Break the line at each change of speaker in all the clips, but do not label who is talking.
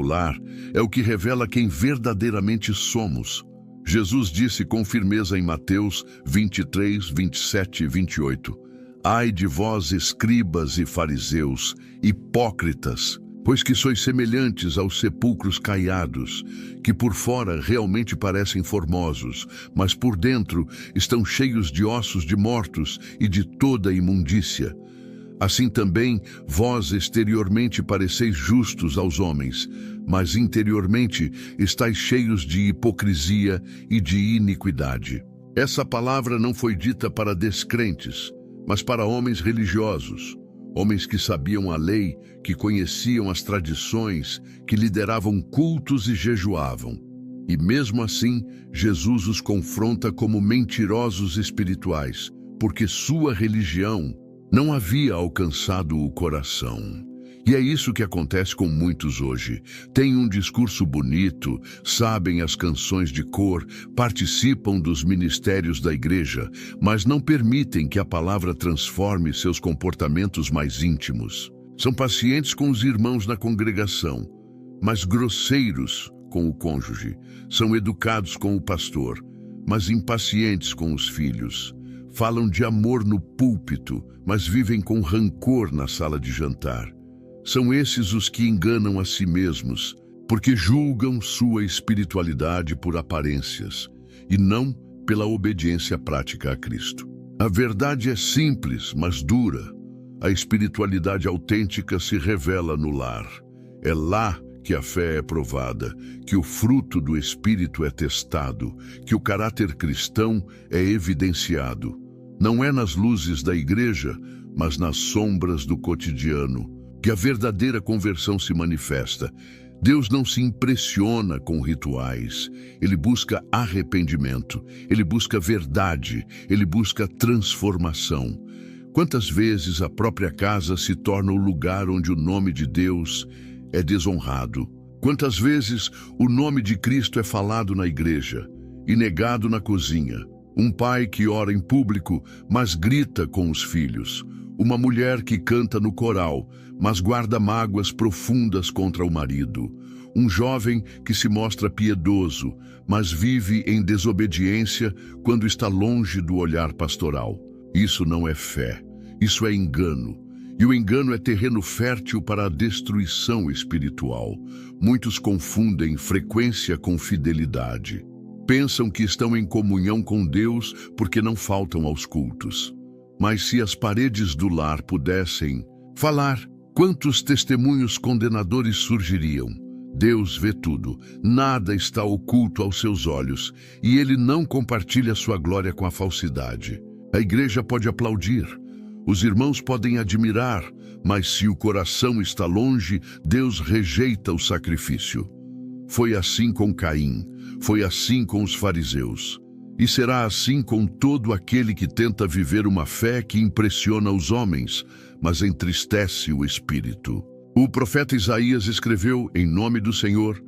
no lar é o que revela quem verdadeiramente somos. Jesus disse com firmeza em Mateus 23, 27 e 28: Ai de vós, escribas e fariseus, hipócritas, pois que sois semelhantes aos sepulcros caiados, que por fora realmente parecem formosos, mas por dentro estão cheios de ossos de mortos e de toda imundícia. Assim também, vós exteriormente pareceis justos aos homens, mas interiormente estáis cheios de hipocrisia e de iniquidade. Essa palavra não foi dita para descrentes, mas para homens religiosos, homens que sabiam a lei, que conheciam as tradições, que lideravam cultos e jejuavam. E mesmo assim, Jesus os confronta como mentirosos espirituais, porque sua religião não havia alcançado o coração. E é isso que acontece com muitos hoje. Têm um discurso bonito, sabem as canções de cor, participam dos ministérios da igreja, mas não permitem que a palavra transforme seus comportamentos mais íntimos. São pacientes com os irmãos na congregação, mas grosseiros com o cônjuge. São educados com o pastor, mas impacientes com os filhos. Falam de amor no púlpito, mas vivem com rancor na sala de jantar. São esses os que enganam a si mesmos, porque julgam sua espiritualidade por aparências, e não pela obediência prática a Cristo. A verdade é simples, mas dura. A espiritualidade autêntica se revela no lar. É lá que a fé é provada, que o fruto do Espírito é testado, que o caráter cristão é evidenciado. Não é nas luzes da igreja, mas nas sombras do cotidiano, que a verdadeira conversão se manifesta. Deus não se impressiona com rituais. Ele busca arrependimento, ele busca verdade, ele busca transformação. Quantas vezes a própria casa se torna o lugar onde o nome de Deus é desonrado? Quantas vezes o nome de Cristo é falado na igreja e negado na cozinha? Um pai que ora em público, mas grita com os filhos. Uma mulher que canta no coral, mas guarda mágoas profundas contra o marido. Um jovem que se mostra piedoso, mas vive em desobediência quando está longe do olhar pastoral. Isso não é fé, isso é engano. E o engano é terreno fértil para a destruição espiritual. Muitos confundem frequência com fidelidade. Pensam que estão em comunhão com Deus porque não faltam aos cultos. Mas se as paredes do lar pudessem falar, quantos testemunhos condenadores surgiriam? Deus vê tudo, nada está oculto aos seus olhos, e Ele não compartilha sua glória com a falsidade. A igreja pode aplaudir, os irmãos podem admirar, mas se o coração está longe, Deus rejeita o sacrifício. Foi assim com Caim, foi assim com os fariseus. E será assim com todo aquele que tenta viver uma fé que impressiona os homens, mas entristece o espírito. O profeta Isaías escreveu, em nome do Senhor: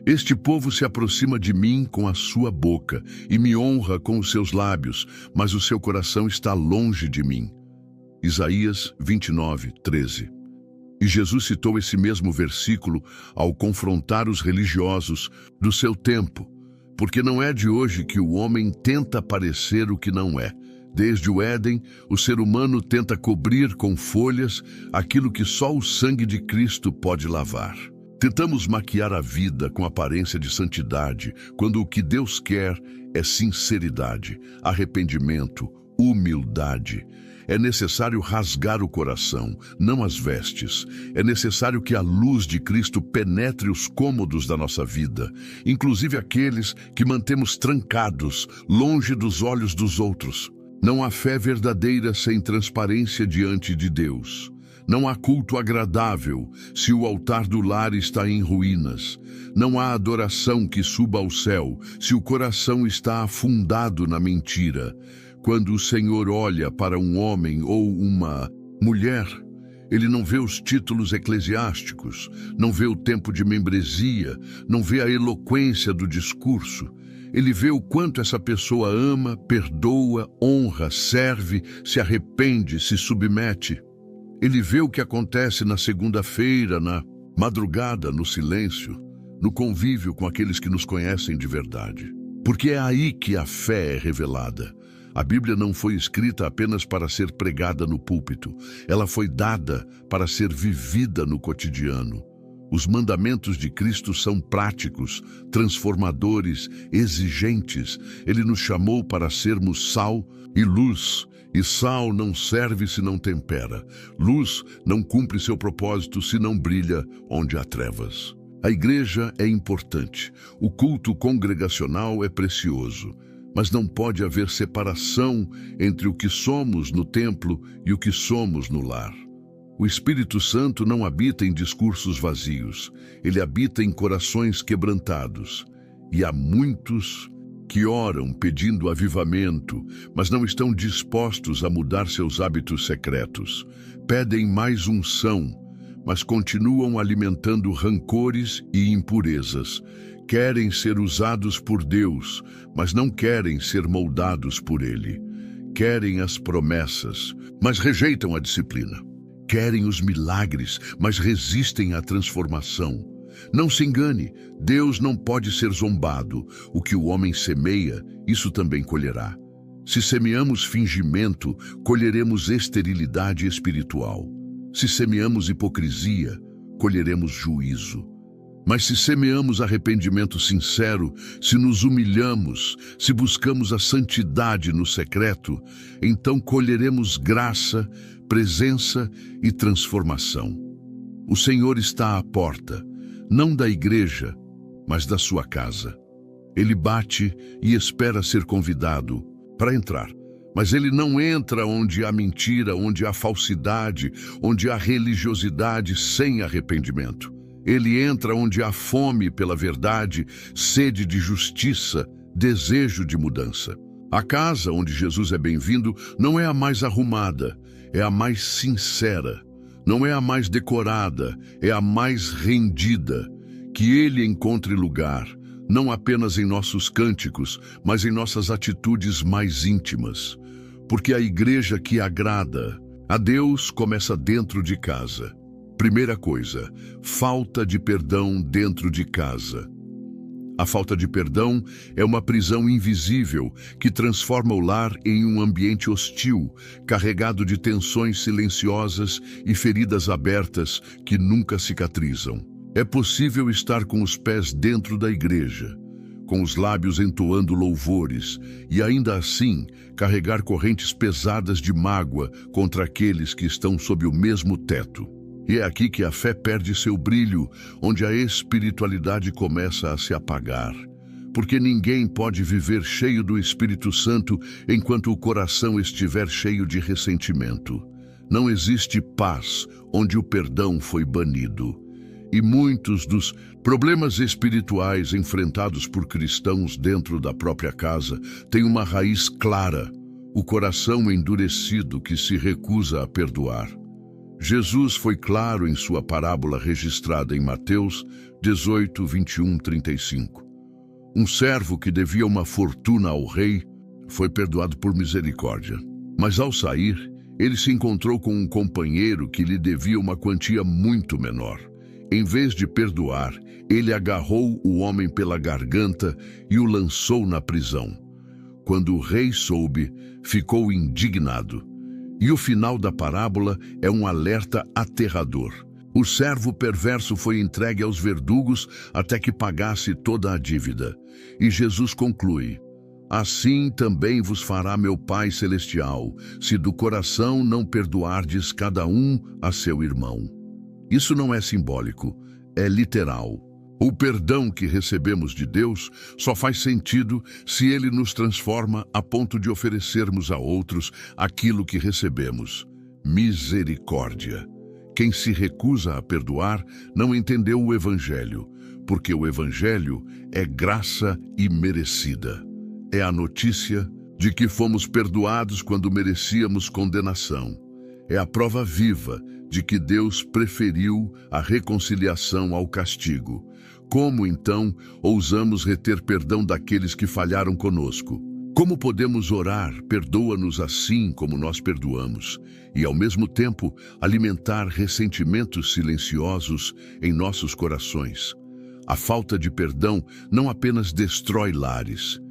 Este povo se aproxima de mim com a sua boca e me honra com os seus lábios, mas o seu coração está longe de mim. Isaías 29, 13. E Jesus citou esse mesmo versículo ao confrontar os religiosos do seu tempo, porque não é de hoje que o homem tenta parecer o que não é. Desde o Éden, o ser humano tenta cobrir com folhas aquilo que só o sangue de Cristo pode lavar. Tentamos maquiar a vida com aparência de santidade, quando o que Deus quer é sinceridade, arrependimento, humildade. É necessário rasgar o coração, não as vestes. É necessário que a luz de Cristo penetre os cômodos da nossa vida, inclusive aqueles que mantemos trancados, longe dos olhos dos outros. Não há fé verdadeira sem transparência diante de Deus. Não há culto agradável se o altar do lar está em ruínas. Não há adoração que suba ao céu se o coração está afundado na mentira. Quando o Senhor olha para um homem ou uma mulher, Ele não vê os títulos eclesiásticos, não vê o tempo de membresia, não vê a eloquência do discurso. Ele vê o quanto essa pessoa ama, perdoa, honra, serve, se arrepende, se submete. Ele vê o que acontece na segunda-feira, na Madrugada no silêncio, no convívio com aqueles que nos conhecem de verdade. Porque é aí que a fé é revelada. A Bíblia não foi escrita apenas para ser pregada no púlpito. Ela foi dada para ser vivida no cotidiano. Os mandamentos de Cristo são práticos, transformadores, exigentes. Ele nos chamou para sermos sal e luz. E sal não serve se não tempera. Luz não cumpre seu propósito se não brilha onde há trevas. A igreja é importante. O culto congregacional é precioso. Mas não pode haver separação entre o que somos no templo e o que somos no lar. O Espírito Santo não habita em discursos vazios. Ele habita em corações quebrantados. E há muitos que oram pedindo avivamento, mas não estão dispostos a mudar seus hábitos secretos. Pedem mais unção, mas continuam alimentando rancores e impurezas. Querem ser usados por Deus, mas não querem ser moldados por Ele. Querem as promessas, mas rejeitam a disciplina. Querem os milagres, mas resistem à transformação. Não se engane, Deus não pode ser zombado. O que o homem semeia, isso também colherá. Se semeamos fingimento, colheremos esterilidade espiritual. Se semeamos hipocrisia, colheremos juízo. Mas se semeamos arrependimento sincero, se nos humilhamos, se buscamos a santidade no secreto, então colheremos graça, presença e transformação. O Senhor está à porta, não da igreja, mas da sua casa. Ele bate e espera ser convidado para entrar. Mas ele não entra onde há mentira, onde há falsidade, onde há religiosidade sem arrependimento. Ele entra onde há fome pela verdade, sede de justiça, desejo de mudança. A casa onde Jesus é bem-vindo não é a mais arrumada, é a mais sincera. Não é a mais decorada, é a mais rendida. Que ele encontre lugar, não apenas em nossos cânticos, mas em nossas atitudes mais íntimas. Porque a igreja que agrada a Deus começa dentro de casa. Primeira coisa, falta de perdão dentro de casa. A falta de perdão é uma prisão invisível que transforma o lar em um ambiente hostil, carregado de tensões silenciosas e feridas abertas que nunca cicatrizam. É possível estar com os pés dentro da igreja, com os lábios entoando louvores, e ainda assim carregar correntes pesadas de mágoa contra aqueles que estão sob o mesmo teto. E é aqui que a fé perde seu brilho, onde a espiritualidade começa a se apagar. Porque ninguém pode viver cheio do Espírito Santo enquanto o coração estiver cheio de ressentimento. Não existe paz onde o perdão foi banido. E muitos dos problemas espirituais enfrentados por cristãos dentro da própria casa têm uma raiz clara: o coração endurecido que se recusa a perdoar. Jesus foi claro em sua parábola registrada em Mateus 18, 21, 35. Um servo que devia uma fortuna ao rei foi perdoado por misericórdia. Mas ao sair, ele se encontrou com um companheiro que lhe devia uma quantia muito menor. Em vez de perdoar, ele agarrou o homem pela garganta e o lançou na prisão. Quando o rei soube, ficou indignado. E o final da parábola é um alerta aterrador. O servo perverso foi entregue aos verdugos até que pagasse toda a dívida. E Jesus conclui: assim também vos fará meu Pai Celestial, se do coração não perdoardes cada um a seu irmão. Isso não é simbólico, é literal. O perdão que recebemos de Deus só faz sentido se Ele nos transforma a ponto de oferecermos a outros aquilo que recebemos: misericórdia. Quem se recusa a perdoar não entendeu o Evangelho, porque o Evangelho é graça imerecida. É a notícia de que fomos perdoados quando merecíamos condenação. É a prova viva de que Deus preferiu a reconciliação ao castigo. Como, então, ousamos reter perdão daqueles que falharam conosco? Como podemos orar, perdoa-nos assim como nós perdoamos, e ao mesmo tempo alimentar ressentimentos silenciosos em nossos corações? A falta de perdão não apenas destrói lares,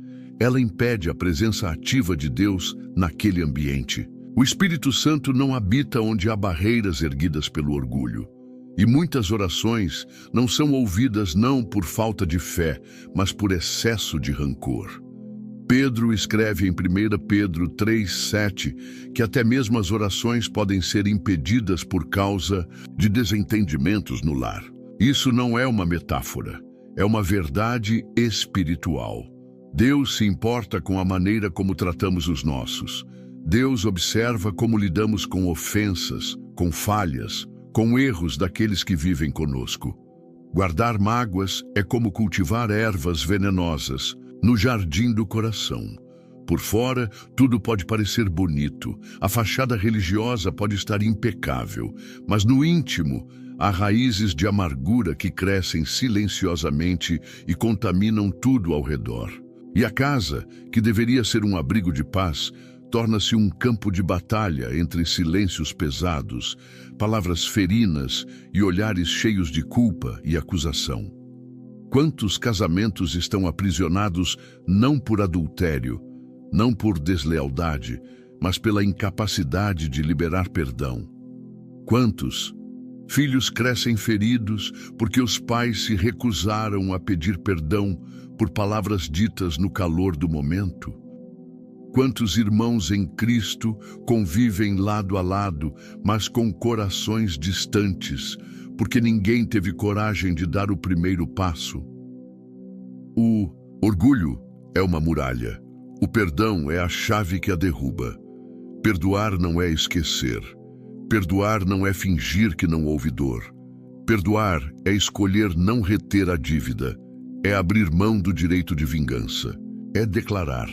ela impede a presença ativa de Deus naquele ambiente. O Espírito Santo não habita onde há barreiras erguidas pelo orgulho. E muitas orações não são ouvidas não por falta de fé, mas por excesso de rancor. Pedro escreve em 1 Pedro 3,7 que até mesmo as orações podem ser impedidas por causa de desentendimentos no lar. Isso não é uma metáfora, é uma verdade espiritual. Deus se importa com a maneira como tratamos os nossos. Deus observa como lidamos com ofensas, com falhas, com erros daqueles que vivem conosco. Guardar mágoas é como cultivar ervas venenosas no jardim do coração. Por fora, tudo pode parecer bonito, a fachada religiosa pode estar impecável, mas no íntimo, há raízes de amargura que crescem silenciosamente e contaminam tudo ao redor. E a casa, que deveria ser um abrigo de paz, torna-se um campo de batalha entre silêncios pesados, palavras ferinas e olhares cheios de culpa e acusação. Quantos casamentos estão aprisionados não por adultério, não por deslealdade, mas pela incapacidade de liberar perdão? Quantos filhos crescem feridos porque os pais se recusaram a pedir perdão por palavras ditas no calor do momento? Quantos irmãos em Cristo convivem lado a lado, mas com corações distantes, porque ninguém teve coragem de dar o primeiro passo? O orgulho é uma muralha. O perdão é a chave que a derruba. Perdoar não é esquecer. Perdoar não é fingir que não houve dor. Perdoar é escolher não reter a dívida. É abrir mão do direito de vingança. É declarar: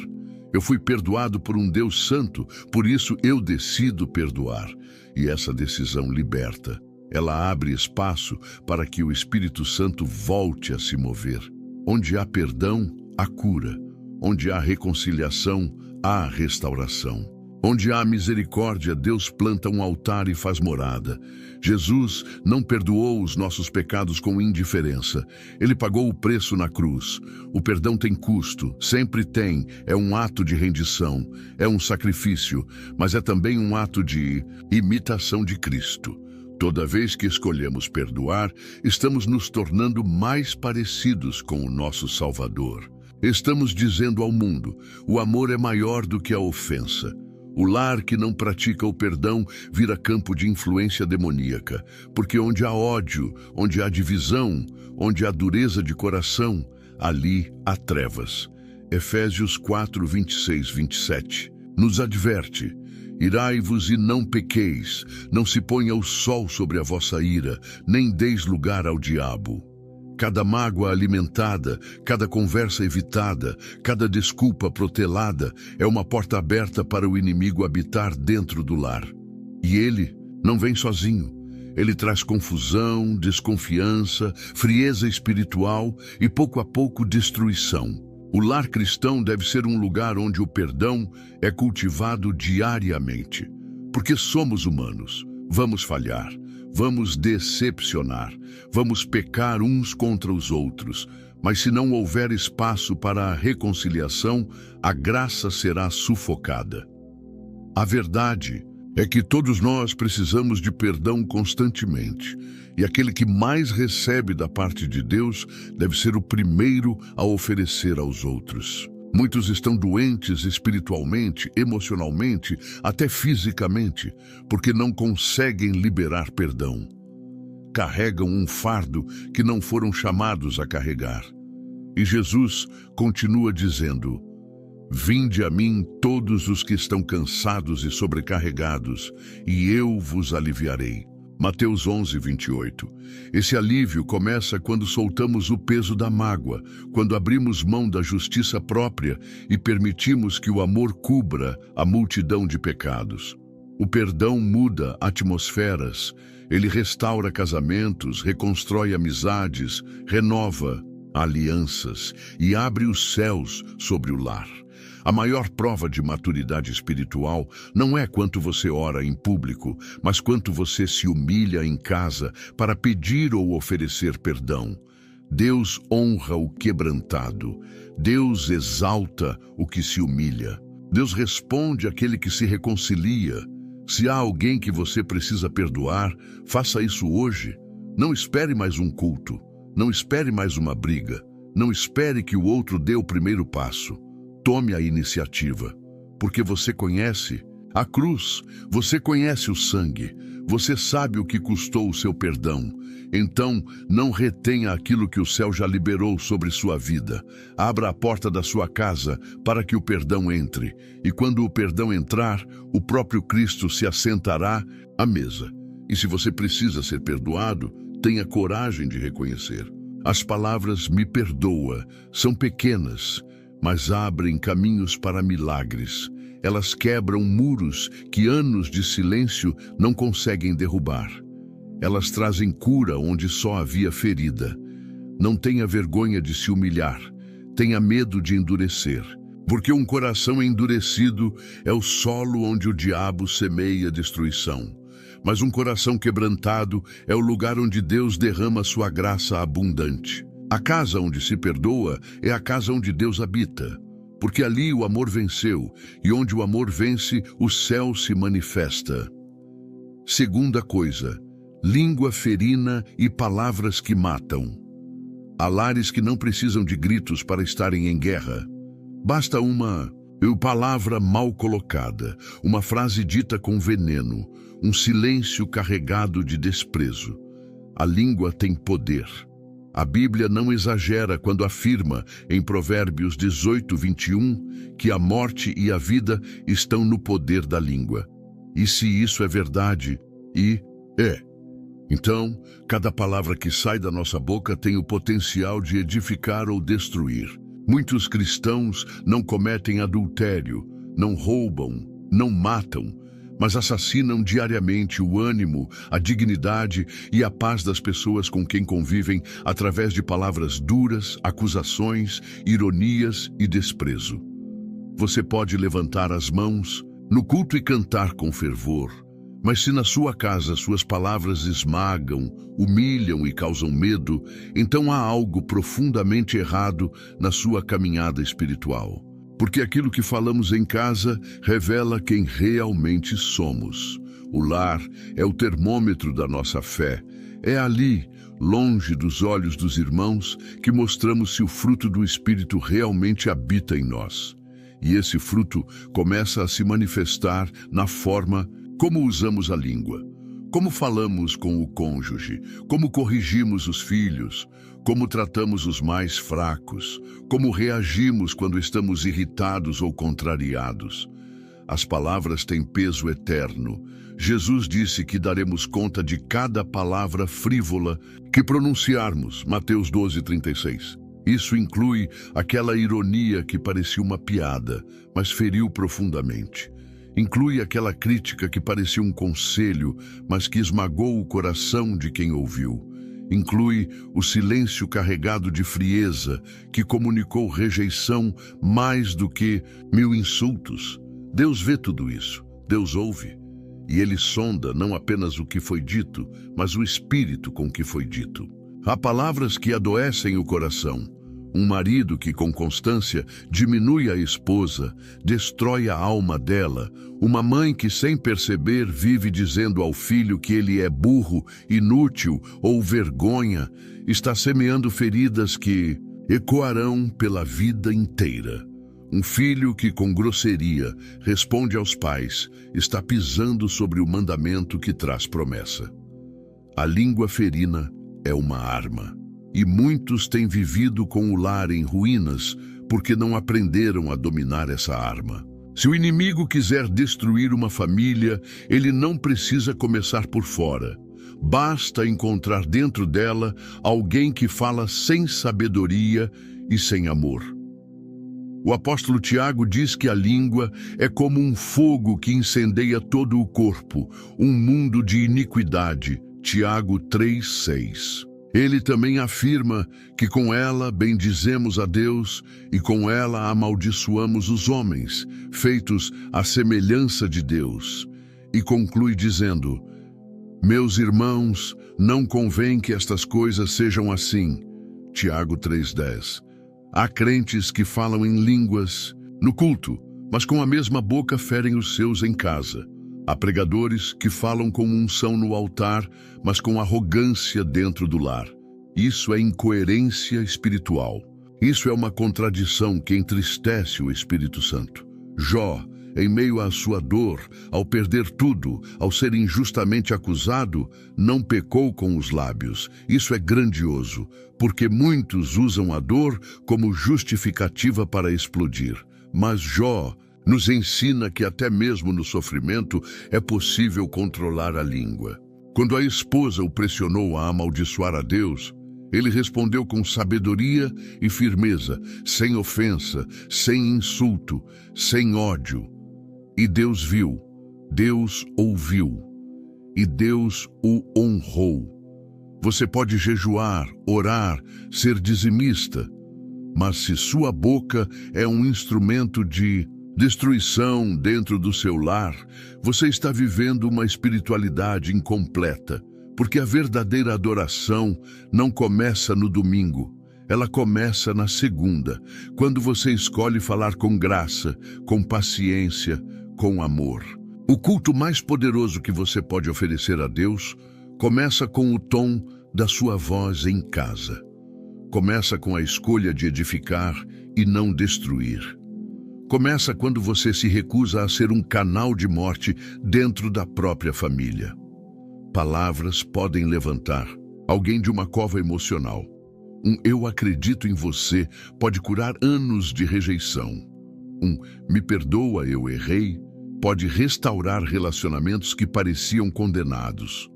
eu fui perdoado por um Deus santo, por isso eu decido perdoar. E essa decisão liberta. Ela abre espaço para que o Espírito Santo volte a se mover. Onde há perdão, há cura. Onde há reconciliação, há restauração. Onde há misericórdia, Deus planta um altar e faz morada. Jesus não perdoou os nossos pecados com indiferença. Ele pagou o preço na cruz. O perdão tem custo, sempre tem. É um ato de rendição, é um sacrifício, mas é também um ato de imitação de Cristo. Toda vez que escolhemos perdoar, estamos nos tornando mais parecidos com o nosso Salvador. Estamos dizendo ao mundo: o amor é maior do que a ofensa. O lar que não pratica o perdão vira campo de influência demoníaca, porque onde há ódio, onde há divisão, onde há dureza de coração, ali há trevas. Efésios 4, 26, 27 nos adverte: irai-vos e não pequeis, não se ponha o sol sobre a vossa ira, nem deis lugar ao diabo. Cada mágoa alimentada, cada conversa evitada, cada desculpa protelada é uma porta aberta para o inimigo habitar dentro do lar. E ele não vem sozinho. Ele traz confusão, desconfiança, frieza espiritual e, pouco a pouco, destruição. O lar cristão deve ser um lugar onde o perdão é cultivado diariamente. Porque somos humanos, vamos falhar. Vamos decepcionar, vamos pecar uns contra os outros, mas se não houver espaço para a reconciliação, a graça será sufocada. A verdade é que todos nós precisamos de perdão constantemente, e aquele que mais recebe da parte de Deus deve ser o primeiro a oferecer aos outros. Muitos estão doentes espiritualmente, emocionalmente, até fisicamente, porque não conseguem liberar perdão. Carregam um fardo que não foram chamados a carregar. E Jesus continua dizendo: vinde a mim todos os que estão cansados e sobrecarregados, e eu vos aliviarei. Mateus 11, 28. Esse alívio começa quando soltamos o peso da mágoa, quando abrimos mão da justiça própria e permitimos que o amor cubra a multidão de pecados. O perdão muda atmosferas, ele restaura casamentos, reconstrói amizades, renova alianças e abre os céus sobre o lar. A maior prova de maturidade espiritual não é quanto você ora em público, mas quanto você se humilha em casa para pedir ou oferecer perdão. Deus honra o quebrantado. Deus exalta o que se humilha. Deus responde àquele que se reconcilia. Se há alguém que você precisa perdoar, faça isso hoje. Não espere mais um culto. Não espere mais uma briga. Não espere que o outro dê o primeiro passo. Tome a iniciativa, porque você conhece a cruz, você conhece o sangue, você sabe o que custou o seu perdão. Então, não retenha aquilo que o céu já liberou sobre sua vida. Abra a porta da sua casa para que o perdão entre. E quando o perdão entrar, o próprio Cristo se assentará à mesa. E se você precisa ser perdoado, tenha coragem de reconhecer. As palavras "me perdoa" são pequenas, mas abrem caminhos para milagres. Elas quebram muros que anos de silêncio não conseguem derrubar. Elas trazem cura onde só havia ferida. Não tenha vergonha de se humilhar. Tenha medo de endurecer. Porque um coração endurecido é o solo onde o diabo semeia destruição. Mas um coração quebrantado é o lugar onde Deus derrama sua graça abundante. A casa onde se perdoa é a casa onde Deus habita, porque ali o amor venceu, e onde o amor vence, o céu se manifesta. Segunda coisa, língua ferina e palavras que matam. Há lares que não precisam de gritos para estarem em guerra. Basta uma palavra mal colocada, uma frase dita com veneno, um silêncio carregado de desprezo. A língua tem poder. A Bíblia não exagera quando afirma, em Provérbios 18, 21, que a morte e a vida estão no poder da língua. E se isso é verdade, então, cada palavra que sai da nossa boca tem o potencial de edificar ou destruir. Muitos cristãos não cometem adultério, não roubam, não matam, mas assassinam diariamente o ânimo, a dignidade e a paz das pessoas com quem convivem através de palavras duras, acusações, ironias e desprezo. Você pode levantar as mãos no culto e cantar com fervor, mas se na sua casa suas palavras esmagam, humilham e causam medo, então há algo profundamente errado na sua caminhada espiritual. Porque aquilo que falamos em casa revela quem realmente somos. O lar é o termômetro da nossa fé. É ali, longe dos olhos dos irmãos, que mostramos se o fruto do Espírito realmente habita em nós. E esse fruto começa a se manifestar na forma como usamos a língua, como falamos com o cônjuge, como corrigimos os filhos, como tratamos os mais fracos, como reagimos quando estamos irritados ou contrariados. As palavras têm peso eterno. Jesus disse que daremos conta de cada palavra frívola que pronunciarmos, Mateus 12, 36. Isso inclui aquela ironia que parecia uma piada, mas feriu profundamente. Inclui aquela crítica que parecia um conselho, mas que esmagou o coração de quem ouviu. Inclui o silêncio carregado de frieza, que comunicou rejeição mais do que 1000 insultos. Deus vê tudo isso, Deus ouve. E Ele sonda não apenas o que foi dito, mas o espírito com que foi dito. Há palavras que adoecem o coração. Um marido que com constância diminui a esposa, destrói a alma dela. Uma mãe que sem perceber vive dizendo ao filho que ele é burro, inútil ou vergonha, está semeando feridas que ecoarão pela vida inteira. Um filho que com grosseria responde aos pais, está pisando sobre o mandamento que traz promessa. A língua ferina é uma arma. E muitos têm vivido com o lar em ruínas porque não aprenderam a dominar essa arma. Se o inimigo quiser destruir uma família, ele não precisa começar por fora. Basta encontrar dentro dela alguém que fala sem sabedoria e sem amor. O apóstolo Tiago diz que a língua é como um fogo que incendeia todo o corpo, um mundo de iniquidade. Tiago 3:6. Ele também afirma que com ela bendizemos a Deus e com ela amaldiçoamos os homens, feitos à semelhança de Deus. E conclui dizendo: meus irmãos, não convém que estas coisas sejam assim. Tiago 3,10. Há crentes que falam em línguas no culto, mas com a mesma boca ferem os seus em casa. Há pregadores que falam com unção no altar, mas com arrogância dentro do lar. Isso é incoerência espiritual. Isso é uma contradição que entristece o Espírito Santo. Jó, em meio à sua dor, ao perder tudo, ao ser injustamente acusado, não pecou com os lábios. Isso é grandioso, porque muitos usam a dor como justificativa para explodir. Mas Jó nos ensina que até mesmo no sofrimento é possível controlar a língua. Quando a esposa o pressionou a amaldiçoar a Deus, ele respondeu com sabedoria e firmeza, sem ofensa, sem insulto, sem ódio. E Deus viu, Deus ouviu, e Deus o honrou. Você pode jejuar, orar, ser dizimista, mas se sua boca é um instrumento de destruição dentro do seu lar, você está vivendo uma espiritualidade incompleta, porque a verdadeira adoração não começa no domingo, ela começa na segunda, quando você escolhe falar com graça, com paciência, com amor. O culto mais poderoso que você pode oferecer a Deus começa com o tom da sua voz em casa. Começa com a escolha de edificar e não destruir. Começa quando você se recusa a ser um canal de morte dentro da própria família. Palavras podem levantar alguém de uma cova emocional. Um "eu acredito em você" pode curar anos de rejeição. Um "me perdoa, eu errei" pode restaurar relacionamentos que pareciam condenados.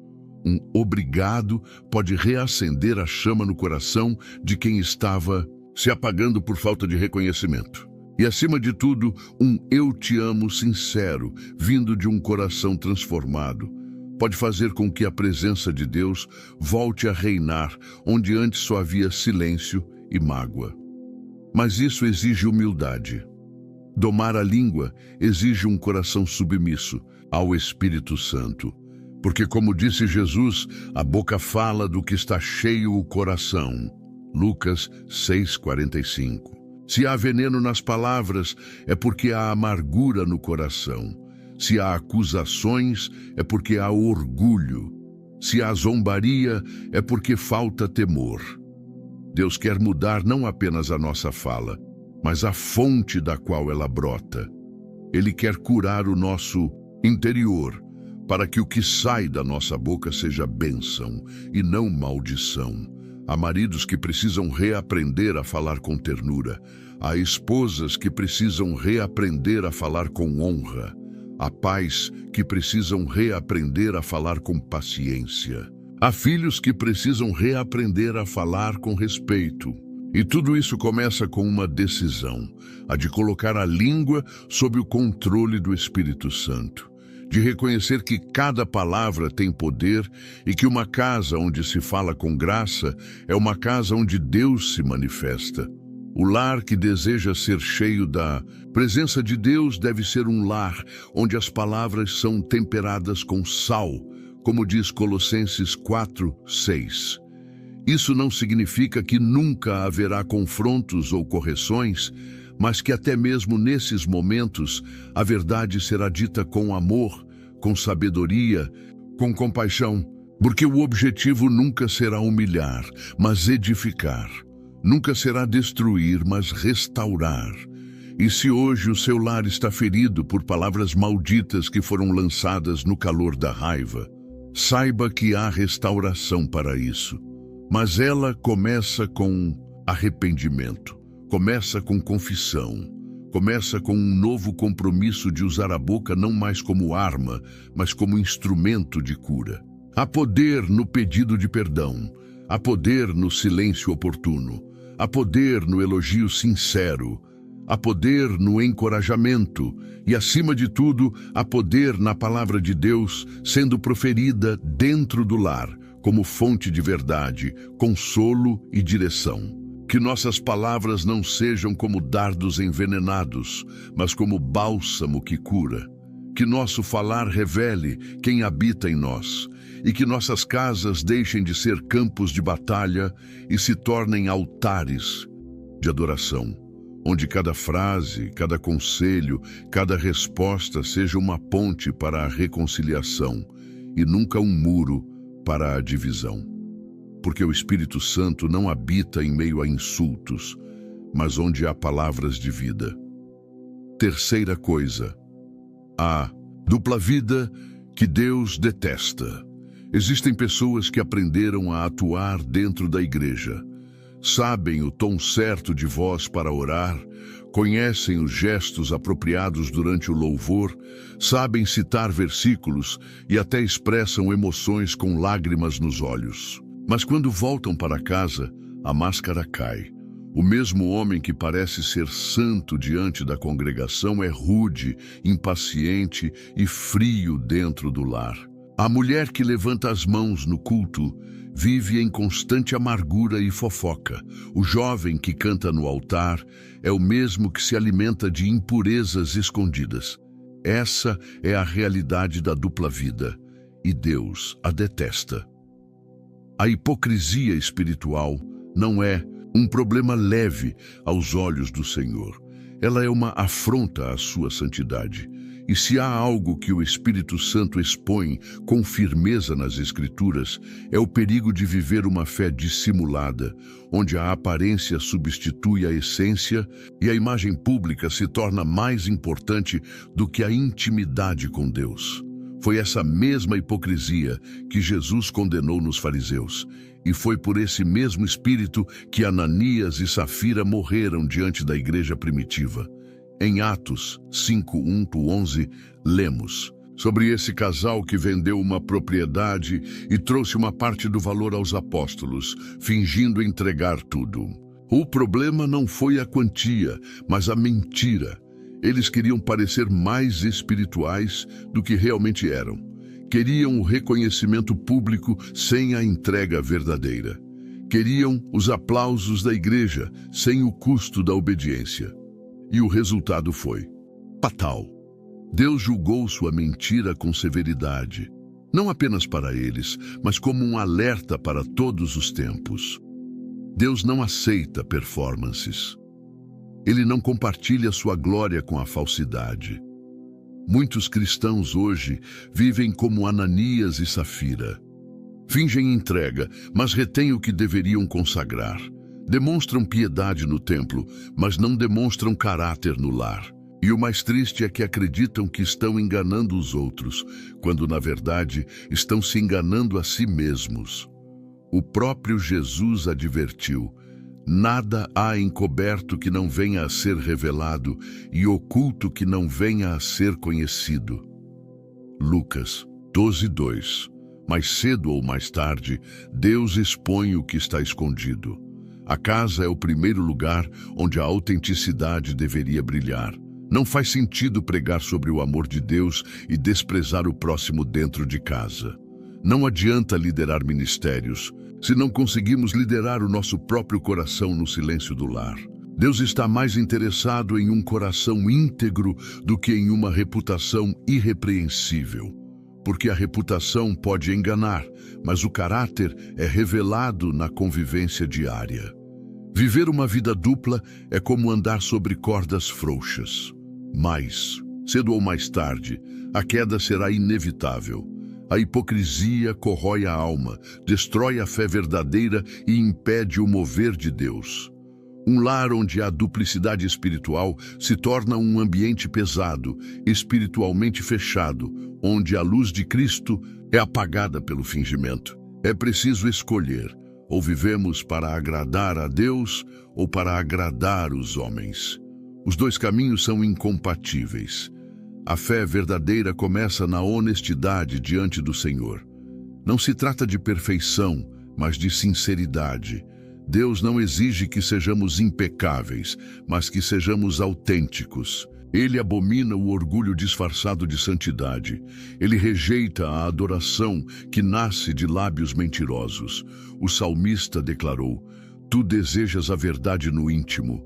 Um "obrigado" pode reacender a chama no coração de quem estava se apagando por falta de reconhecimento. E, acima de tudo, um "eu te amo" sincero, vindo de um coração transformado, pode fazer com que a presença de Deus volte a reinar onde antes só havia silêncio e mágoa. Mas isso exige humildade. Domar a língua exige um coração submisso ao Espírito Santo. Porque, como disse Jesus, a boca fala do que está cheio o coração. Lucas 6,45. Se há veneno nas palavras, é porque há amargura no coração. Se há acusações, é porque há orgulho. Se há zombaria, é porque falta temor. Deus quer mudar não apenas a nossa fala, mas a fonte da qual ela brota. Ele quer curar o nosso interior, para que o que sai da nossa boca seja bênção e não maldição. Há maridos que precisam reaprender a falar com ternura. Há esposas que precisam reaprender a falar com honra. Há pais que precisam reaprender a falar com paciência. Há filhos que precisam reaprender a falar com respeito. E tudo isso começa com uma decisão, a de colocar a língua sob o controle do Espírito Santo, de reconhecer que cada palavra tem poder e que uma casa onde se fala com graça é uma casa onde Deus se manifesta. O lar que deseja ser cheio da presença de Deus deve ser um lar onde as palavras são temperadas com sal, como diz Colossenses 4:6. Isso não significa que nunca haverá confrontos ou correções, mas que até mesmo nesses momentos a verdade será dita com amor, com sabedoria, com compaixão, porque o objetivo nunca será humilhar, mas edificar. Nunca será destruir, mas restaurar. E se hoje o seu lar está ferido por palavras malditas que foram lançadas no calor da raiva, saiba que há restauração para isso. Mas ela começa com arrependimento, começa com confissão, começa com um novo compromisso de usar a boca não mais como arma, mas como instrumento de cura. Há poder no pedido de perdão, há poder no silêncio oportuno, há poder no elogio sincero, há poder no encorajamento e, acima de tudo, há poder na palavra de Deus sendo proferida dentro do lar, como fonte de verdade, consolo e direção. Que nossas palavras não sejam como dardos envenenados, mas como bálsamo que cura. Que nosso falar revele quem habita em nós, e que nossas casas deixem de ser campos de batalha e se tornem altares de adoração, onde cada frase, cada conselho, cada resposta seja uma ponte para a reconciliação e nunca um muro para a divisão. Porque o Espírito Santo não habita em meio a insultos, mas onde há palavras de vida. Terceira coisa, a dupla vida que Deus detesta. Existem pessoas que aprenderam a atuar dentro da igreja. Sabem o tom certo de voz para orar, conhecem os gestos apropriados durante o louvor, sabem citar versículos e até expressam emoções com lágrimas nos olhos. Mas quando voltam para casa, a máscara cai. O mesmo homem que parece ser santo diante da congregação é rude, impaciente e frio dentro do lar. A mulher que levanta as mãos no culto vive em constante amargura e fofoca. O jovem que canta no altar é o mesmo que se alimenta de impurezas escondidas. Essa é a realidade da dupla vida, e Deus a detesta. A hipocrisia espiritual não é um problema leve aos olhos do Senhor. Ela é uma afronta à sua santidade. E se há algo que o Espírito Santo expõe com firmeza nas Escrituras, é o perigo de viver uma fé dissimulada, onde a aparência substitui a essência e a imagem pública se torna mais importante do que a intimidade com Deus. Foi essa mesma hipocrisia que Jesus condenou nos fariseus, e foi por esse mesmo espírito que Ananias e Safira morreram diante da igreja primitiva. Em Atos 5:1-11, lemos sobre esse casal que vendeu uma propriedade e trouxe uma parte do valor aos apóstolos, fingindo entregar tudo. O problema não foi a quantia, mas a mentira. Eles queriam parecer mais espirituais do que realmente eram. Queriam o reconhecimento público sem a entrega verdadeira. Queriam os aplausos da igreja sem o custo da obediência. E o resultado foi fatal. Deus julgou sua mentira com severidade, não apenas para eles, mas como um alerta para todos os tempos. Deus não aceita performances. Ele não compartilha sua glória com a falsidade. Muitos cristãos hoje vivem como Ananias e Safira. Fingem entrega, mas retêm o que deveriam consagrar. Demonstram piedade no templo, mas não demonstram caráter no lar. E o mais triste é que acreditam que estão enganando os outros, quando na verdade estão se enganando a si mesmos. O próprio Jesus advertiu: nada há encoberto que não venha a ser revelado e oculto que não venha a ser conhecido. Lucas 12:2. Mais cedo ou mais tarde, Deus expõe o que está escondido. A casa é o primeiro lugar onde a autenticidade deveria brilhar. Não faz sentido pregar sobre o amor de Deus e desprezar o próximo dentro de casa. Não adianta liderar ministérios se não conseguimos liderar o nosso próprio coração no silêncio do lar. Deus está mais interessado em um coração íntegro do que em uma reputação irrepreensível. Porque a reputação pode enganar, mas o caráter é revelado na convivência diária. Viver uma vida dupla é como andar sobre cordas frouxas. Mas, cedo ou mais tarde, a queda será inevitável. A hipocrisia corrói a alma, destrói a fé verdadeira e impede o mover de Deus. Um lar onde há duplicidade espiritual se torna um ambiente pesado, espiritualmente fechado, onde a luz de Cristo é apagada pelo fingimento. É preciso escolher: ou vivemos para agradar a Deus ou para agradar os homens. Os dois caminhos são incompatíveis. A fé verdadeira começa na honestidade diante do Senhor. Não se trata de perfeição, mas de sinceridade. Deus não exige que sejamos impecáveis, mas que sejamos autênticos. Ele abomina o orgulho disfarçado de santidade. Ele rejeita a adoração que nasce de lábios mentirosos. O salmista declarou: Tu desejas a verdade no íntimo.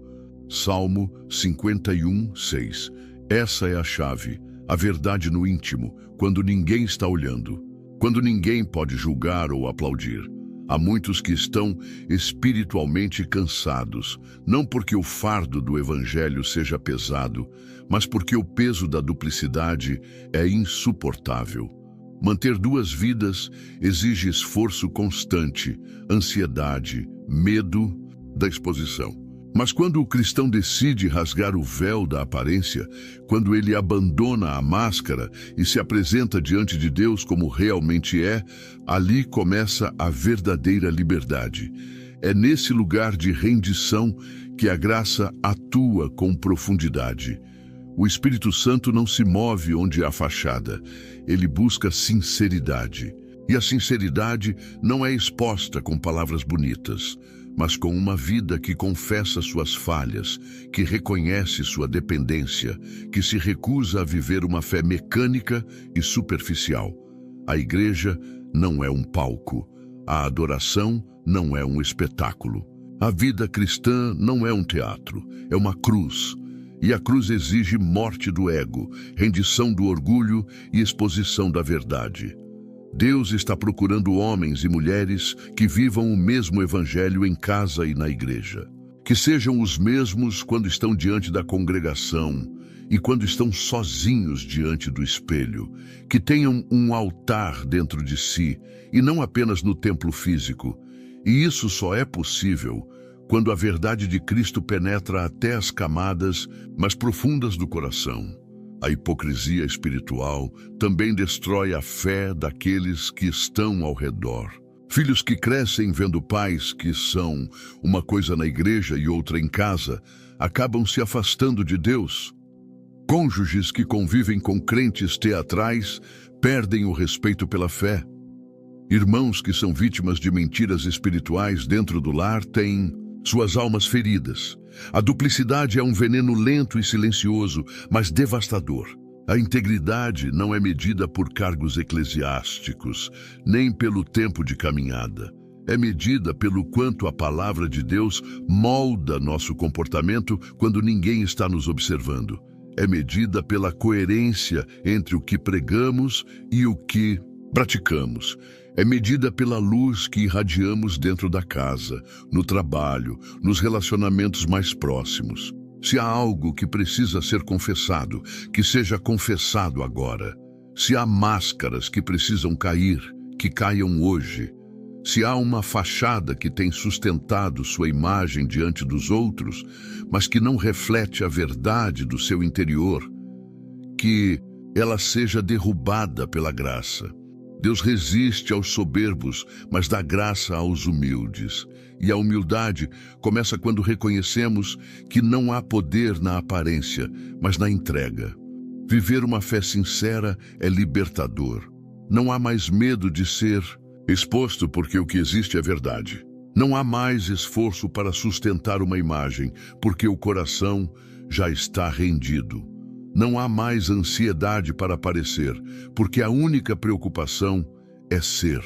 Salmo 51, 6. Essa é a chave, a verdade no íntimo, quando ninguém está olhando, quando ninguém pode julgar ou aplaudir. Há muitos que estão espiritualmente cansados, não porque o fardo do evangelho seja pesado, mas porque o peso da duplicidade é insuportável. Manter duas vidas exige esforço constante, ansiedade, medo da exposição. Mas quando o cristão decide rasgar o véu da aparência, quando ele abandona a máscara e se apresenta diante de Deus como realmente é, ali começa a verdadeira liberdade. É nesse lugar de rendição que a graça atua com profundidade. O Espírito Santo não se move onde há fachada, ele busca sinceridade. E a sinceridade não é exposta com palavras bonitas, mas com uma vida que confessa suas falhas, que reconhece sua dependência, que se recusa a viver uma fé mecânica e superficial. A igreja não é um palco, a adoração não é um espetáculo. A vida cristã não é um teatro, é uma cruz. E a cruz exige morte do ego, rendição do orgulho e exposição da verdade. Deus está procurando homens e mulheres que vivam o mesmo evangelho em casa e na igreja. Que sejam os mesmos quando estão diante da congregação e quando estão sozinhos diante do espelho. Que tenham um altar dentro de si e não apenas no templo físico. E isso só é possível quando a verdade de Cristo penetra até as camadas mais profundas do coração. A hipocrisia espiritual também destrói a fé daqueles que estão ao redor. Filhos que crescem vendo pais que são uma coisa na igreja e outra em casa, acabam se afastando de Deus. Cônjuges que convivem com crentes teatrais perdem o respeito pela fé. Irmãos que são vítimas de mentiras espirituais dentro do lar têm suas almas feridas. A duplicidade é um veneno lento e silencioso, mas devastador. A integridade não é medida por cargos eclesiásticos, nem pelo tempo de caminhada. É medida pelo quanto a palavra de Deus molda nosso comportamento quando ninguém está nos observando. É medida pela coerência entre o que pregamos e o que praticamos. É medida pela luz que irradiamos dentro da casa, no trabalho, nos relacionamentos mais próximos. Se há algo que precisa ser confessado, que seja confessado agora. Se há máscaras que precisam cair, que caiam hoje. Se há uma fachada que tem sustentado sua imagem diante dos outros, mas que não reflete a verdade do seu interior, que ela seja derrubada pela graça. Deus resiste aos soberbos, mas dá graça aos humildes. E a humildade começa quando reconhecemos que não há poder na aparência, mas na entrega. Viver uma fé sincera é libertador. Não há mais medo de ser exposto porque o que existe é verdade. Não há mais esforço para sustentar uma imagem, porque o coração já está rendido. Não há mais ansiedade para aparecer, porque a única preocupação é ser.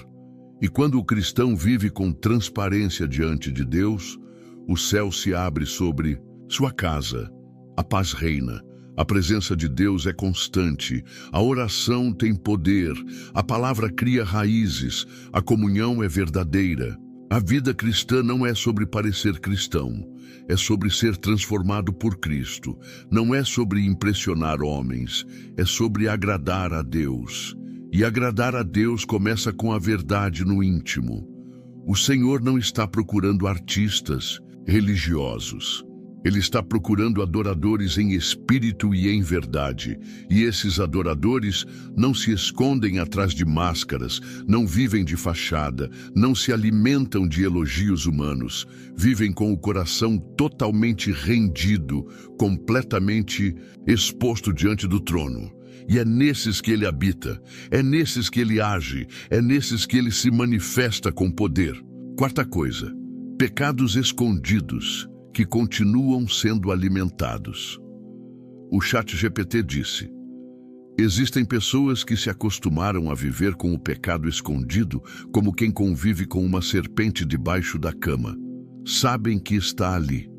E quando o cristão vive com transparência diante de Deus, o céu se abre sobre sua casa. A paz reina. A presença de Deus é constante. A oração tem poder. A palavra cria raízes. A comunhão é verdadeira. A vida cristã não é sobre parecer cristão. É sobre ser transformado por Cristo. Não é sobre impressionar homens. É sobre agradar a Deus. E agradar a Deus começa com a verdade no íntimo. O Senhor não está procurando artistas religiosos. Ele está procurando adoradores em espírito e em verdade. E esses adoradores não se escondem atrás de máscaras, não vivem de fachada, não se alimentam de elogios humanos. Vivem com o coração totalmente rendido, completamente exposto diante do trono. E é nesses que ele habita, é nesses que ele age, é nesses que ele se manifesta com poder. Quarta coisa, pecados escondidos que continuam sendo alimentados. O ChatGPT disse: existem pessoas que se acostumaram a viver com o pecado escondido, como quem convive com uma serpente debaixo da cama. Sabem que está ali.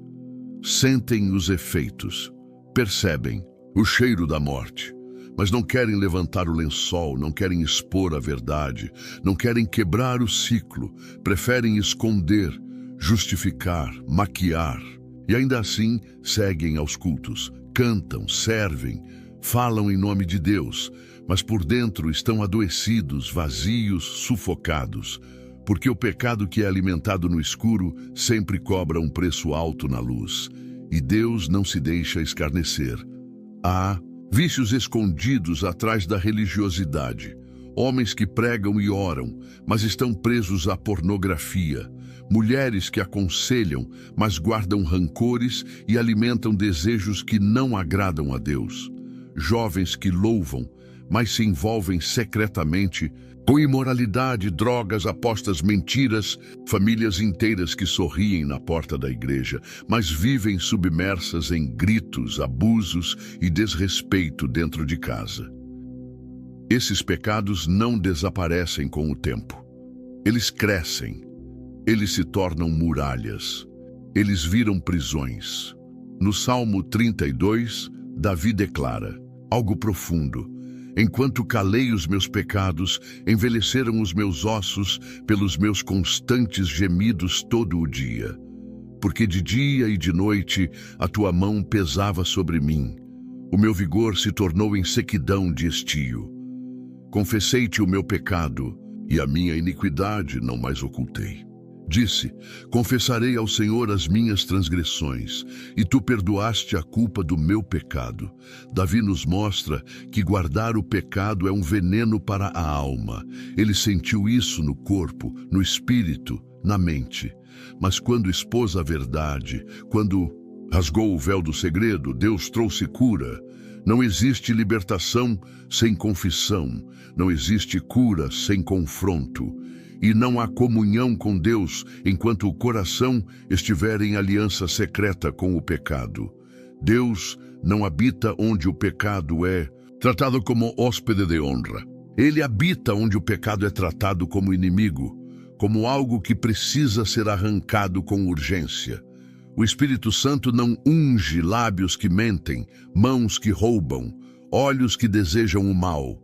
Sentem os efeitos. Percebem o cheiro da morte. Mas não querem levantar o lençol, não querem expor a verdade, não querem quebrar o ciclo, preferem esconder, justificar, maquiar. E ainda assim seguem aos cultos, cantam, servem, falam em nome de Deus, mas por dentro estão adoecidos, vazios, sufocados, porque o pecado que é alimentado no escuro sempre cobra um preço alto na luz, e Deus não se deixa escarnecer. Há vícios escondidos atrás da religiosidade, homens que pregam e oram, mas estão presos à pornografia, mulheres que aconselham, mas guardam rancores e alimentam desejos que não agradam a Deus, jovens que louvam, mas se envolvem secretamente com imoralidade, drogas, apostas, mentiras, famílias inteiras que sorriem na porta da igreja, mas vivem submersas em gritos, abusos e desrespeito dentro de casa. Esses pecados não desaparecem com o tempo. Eles crescem. Eles se tornam muralhas. Eles viram prisões. No Salmo 32, Davi declara algo profundo: enquanto calei os meus pecados, envelheceram os meus ossos pelos meus constantes gemidos todo o dia. Porque de dia e de noite a tua mão pesava sobre mim. O meu vigor se tornou em sequidão de estio. Confessei-te o meu pecado, e a minha iniquidade não mais ocultei. Disse: confessarei ao Senhor as minhas transgressões, e tu perdoaste a culpa do meu pecado. Davi nos mostra que guardar o pecado é um veneno para a alma. Ele sentiu isso no corpo, no espírito, na mente. Mas quando expôs a verdade, quando rasgou o véu do segredo, Deus trouxe cura. Não existe libertação sem confissão, não existe cura sem confronto. E não há comunhão com Deus enquanto o coração estiver em aliança secreta com o pecado. Deus não habita onde o pecado é tratado como hóspede de honra. Ele habita onde o pecado é tratado como inimigo, como algo que precisa ser arrancado com urgência. O Espírito Santo não unge lábios que mentem, mãos que roubam, olhos que desejam o mal.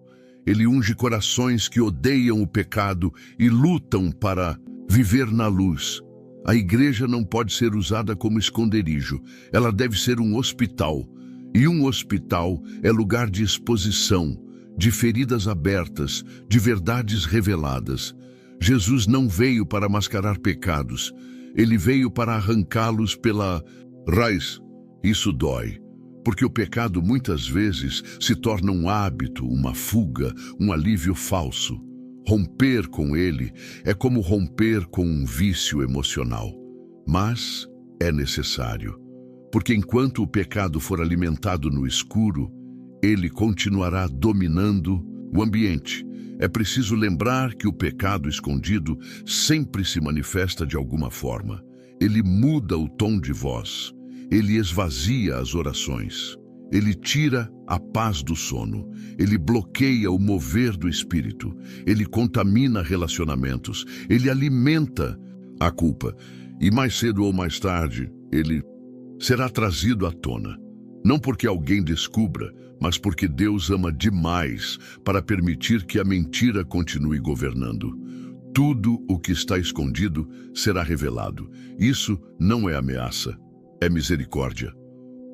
Ele unge corações que odeiam o pecado e lutam para viver na luz. A igreja não pode ser usada como esconderijo. Ela deve ser um hospital. E um hospital é lugar de exposição, de feridas abertas, de verdades reveladas. Jesus não veio para mascarar pecados. Ele veio para arrancá-los pela raiz. Isso dói. Porque o pecado muitas vezes se torna um hábito, uma fuga, um alívio falso. Romper com ele é como romper com um vício emocional. Mas é necessário, porque enquanto o pecado for alimentado no escuro, ele continuará dominando o ambiente. É preciso lembrar que o pecado escondido sempre se manifesta de alguma forma. Ele muda o tom de voz. Ele esvazia as orações. Ele tira a paz do sono. Ele bloqueia o mover do espírito. Ele contamina relacionamentos. Ele alimenta a culpa. E mais cedo ou mais tarde, ele será trazido à tona. Não porque alguém descubra, mas porque Deus ama demais para permitir que a mentira continue governando. Tudo o que está escondido será revelado. Isso não é ameaça. É misericórdia,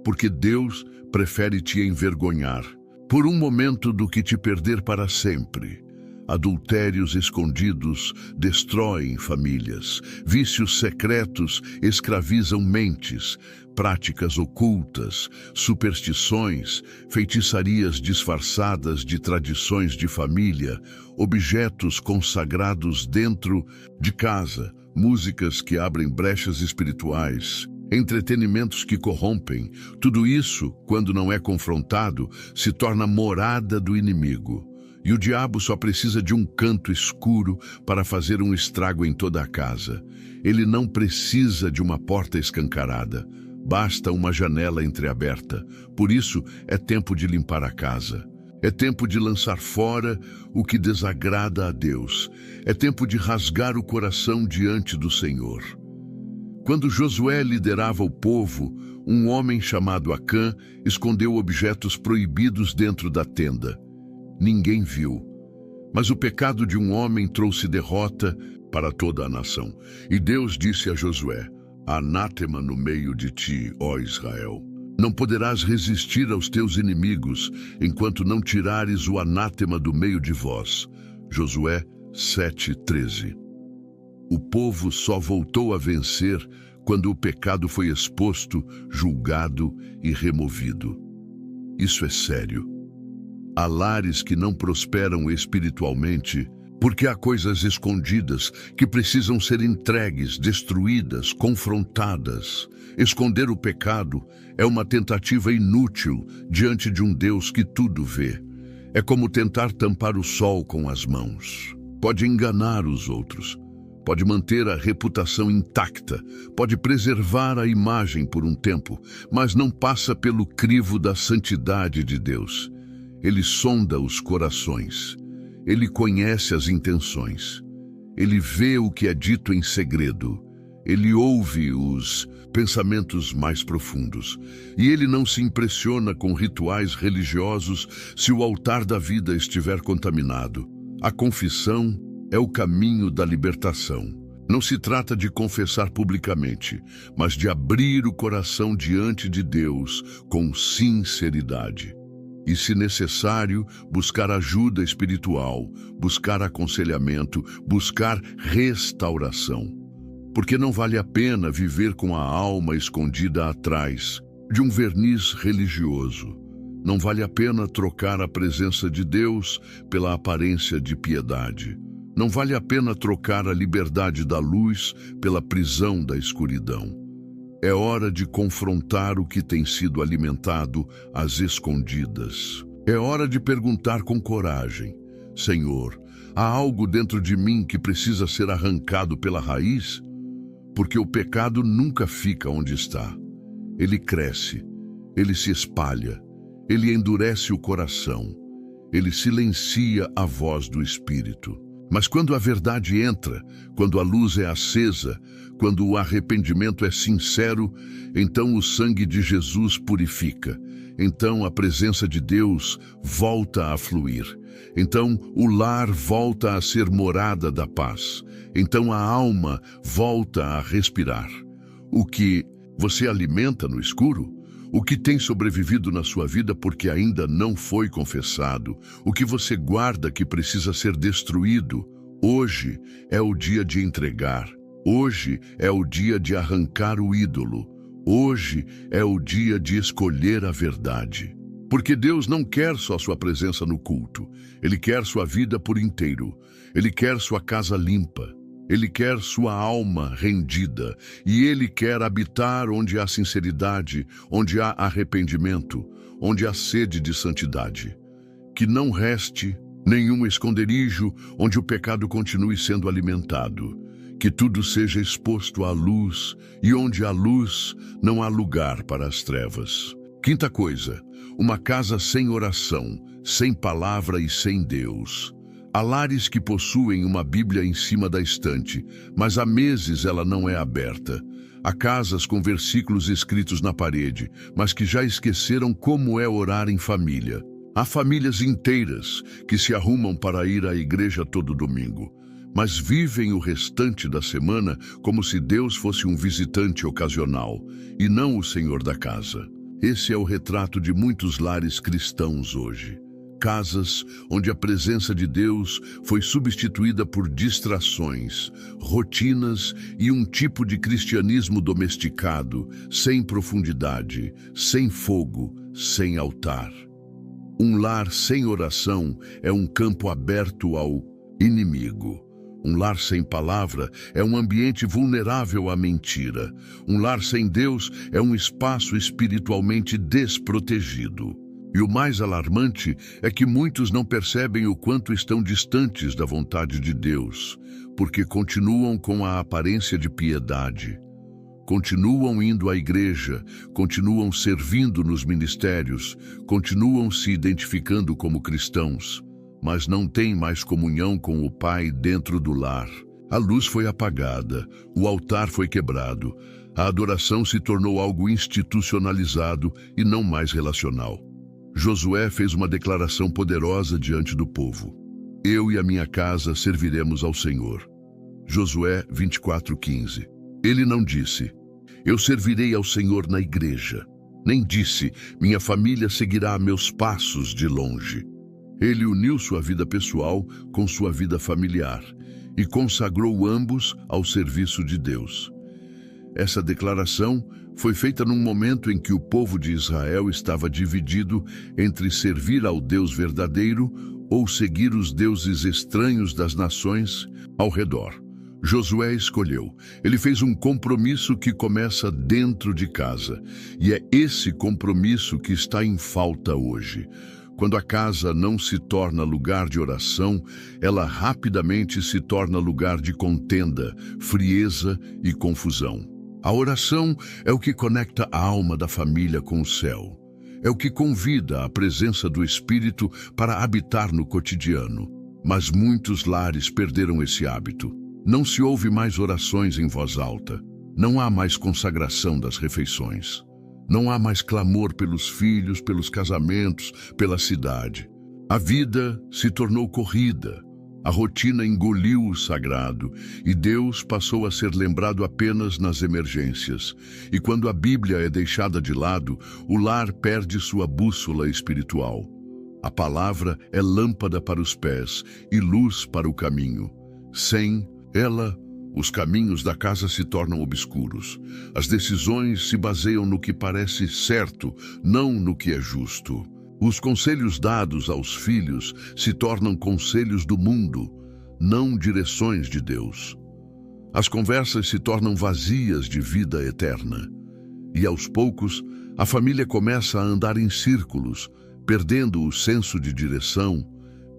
porque Deus prefere te envergonhar por um momento do que te perder para sempre. Adultérios escondidos destroem famílias, vícios secretos escravizam mentes, práticas ocultas, superstições, feitiçarias disfarçadas de tradições de família, objetos consagrados dentro de casa, músicas que abrem brechas espirituais, entretenimentos que corrompem. Tudo isso, quando não é confrontado, se torna morada do inimigo. E o diabo só precisa de um canto escuro para fazer um estrago em toda a casa. Ele não precisa de uma porta escancarada, Basta uma janela entreaberta. Por isso, é tempo de limpar a casa. É tempo de lançar fora o que desagrada a Deus. É tempo de rasgar o coração diante do Senhor. Quando Josué liderava o povo, um homem chamado Acã escondeu objetos proibidos dentro da tenda. Ninguém viu. Mas o pecado de um homem trouxe derrota para toda a nação. E Deus disse a Josué: anátema no meio de ti, ó Israel. Não poderás resistir aos teus inimigos, enquanto não tirares o anátema do meio de vós. Josué 7:13. O povo só voltou a vencer quando o pecado foi exposto, julgado e removido. Isso é sério. Há lares que não prosperam espiritualmente porque há coisas escondidas que precisam ser entregues, destruídas, confrontadas. Esconder o pecado é uma tentativa inútil diante de um Deus que tudo vê. É como tentar tampar o sol com as mãos. Pode enganar os outros, pode manter a reputação intacta, pode preservar a imagem por um tempo, mas não passa pelo crivo da santidade de Deus. Ele sonda os corações. Ele conhece as intenções. Ele vê o que é dito em segredo. Ele ouve os pensamentos mais profundos. E ele não se impressiona com rituais religiosos se o altar da vida estiver contaminado. A confissão é o caminho da libertação. Não se trata de confessar publicamente, mas de abrir o coração diante de Deus com sinceridade. E, se necessário, buscar ajuda espiritual, buscar aconselhamento, buscar restauração. Porque não vale a pena viver com a alma escondida atrás de um verniz religioso. Não vale a pena trocar a presença de Deus pela aparência de piedade. Não vale a pena trocar a liberdade da luz pela prisão da escuridão. É hora de confrontar o que tem sido alimentado às escondidas. É hora de perguntar com coragem: Senhor, há algo dentro de mim que precisa ser arrancado pela raiz? Porque o pecado nunca fica onde está. Ele cresce, ele se espalha, ele endurece o coração, ele silencia a voz do Espírito. Mas quando a verdade entra, quando a luz é acesa, quando o arrependimento é sincero, então o sangue de Jesus purifica. Então a presença de Deus volta a fluir. Então o lar volta a ser morada da paz. Então a alma volta a respirar. O que você alimenta no escuro, o que tem sobrevivido na sua vida porque ainda não foi confessado, o que você guarda que precisa ser destruído, hoje é o dia de entregar. Hoje é o dia de arrancar o ídolo. Hoje é o dia de escolher a verdade. Porque Deus não quer só sua presença no culto. Ele quer sua vida por inteiro. Ele quer sua casa limpa. Ele quer sua alma rendida. E Ele quer habitar onde há sinceridade, onde há arrependimento, onde há sede de santidade. Que não reste nenhum esconderijo onde o pecado continue sendo alimentado. Que tudo seja exposto à luz, e onde há luz, não há lugar para as trevas. Quinta coisa, uma casa sem oração, sem palavra e sem Deus. Há lares que possuem uma Bíblia em cima da estante, mas há meses ela não é aberta. Há casas com versículos escritos na parede, mas que já esqueceram como é orar em família. Há famílias inteiras que se arrumam para ir à igreja todo domingo, mas vivem o restante da semana como se Deus fosse um visitante ocasional e não o Senhor da casa. Esse é o retrato de muitos lares cristãos hoje. Casas onde a presença de Deus foi substituída por distrações, rotinas e um tipo de cristianismo domesticado, sem profundidade, sem fogo, sem altar. Um lar sem oração é um campo aberto ao inimigo. Um lar sem palavra é um ambiente vulnerável à mentira. Um lar sem Deus é um espaço espiritualmente desprotegido. E o mais alarmante é que muitos não percebem o quanto estão distantes da vontade de Deus, porque continuam com a aparência de piedade. continuam indo à igreja, continuam servindo nos ministérios, continuam se identificando como cristãos, mas não têm mais comunhão com o Pai dentro do lar. A luz foi apagada, o altar foi quebrado, a adoração se tornou algo institucionalizado e não mais relacional. Josué fez uma declaração poderosa diante do povo: eu e a minha casa serviremos ao Senhor. Josué 24:15. Ele não disse: eu servirei ao Senhor na igreja. Nem disse: minha família seguirá meus passos de longe. Ele uniu sua vida pessoal com sua vida familiar e consagrou ambos ao serviço de Deus. Essa declaração foi feita num momento em que o povo de Israel estava dividido entre servir ao Deus verdadeiro ou seguir os deuses estranhos das nações ao redor. Josué escolheu. Ele fez um compromisso que começa dentro de casa, e é esse compromisso que está em falta hoje. Quando a casa não se torna lugar de oração, ela rapidamente se torna lugar de contenda, frieza e confusão. A oração é o que conecta a alma da família com o céu. É o que convida a presença do Espírito para habitar no cotidiano. Mas muitos lares perderam esse hábito. Não se ouve mais orações em voz alta. Não há mais consagração das refeições. Não há mais clamor pelos filhos, pelos casamentos, pela cidade. A vida se tornou corrida. A rotina engoliu o sagrado e Deus passou a ser lembrado apenas nas emergências. E quando a Bíblia é deixada de lado, o lar perde sua bússola espiritual. A palavra é lâmpada para os pés e luz para o caminho. Sem ela, os caminhos da casa se tornam obscuros. As decisões se baseiam no que parece certo, não no que é justo. Os conselhos dados aos filhos se tornam conselhos do mundo, não direções de Deus. As conversas se tornam vazias de vida eterna. E aos poucos, a família começa a andar em círculos, perdendo o senso de direção,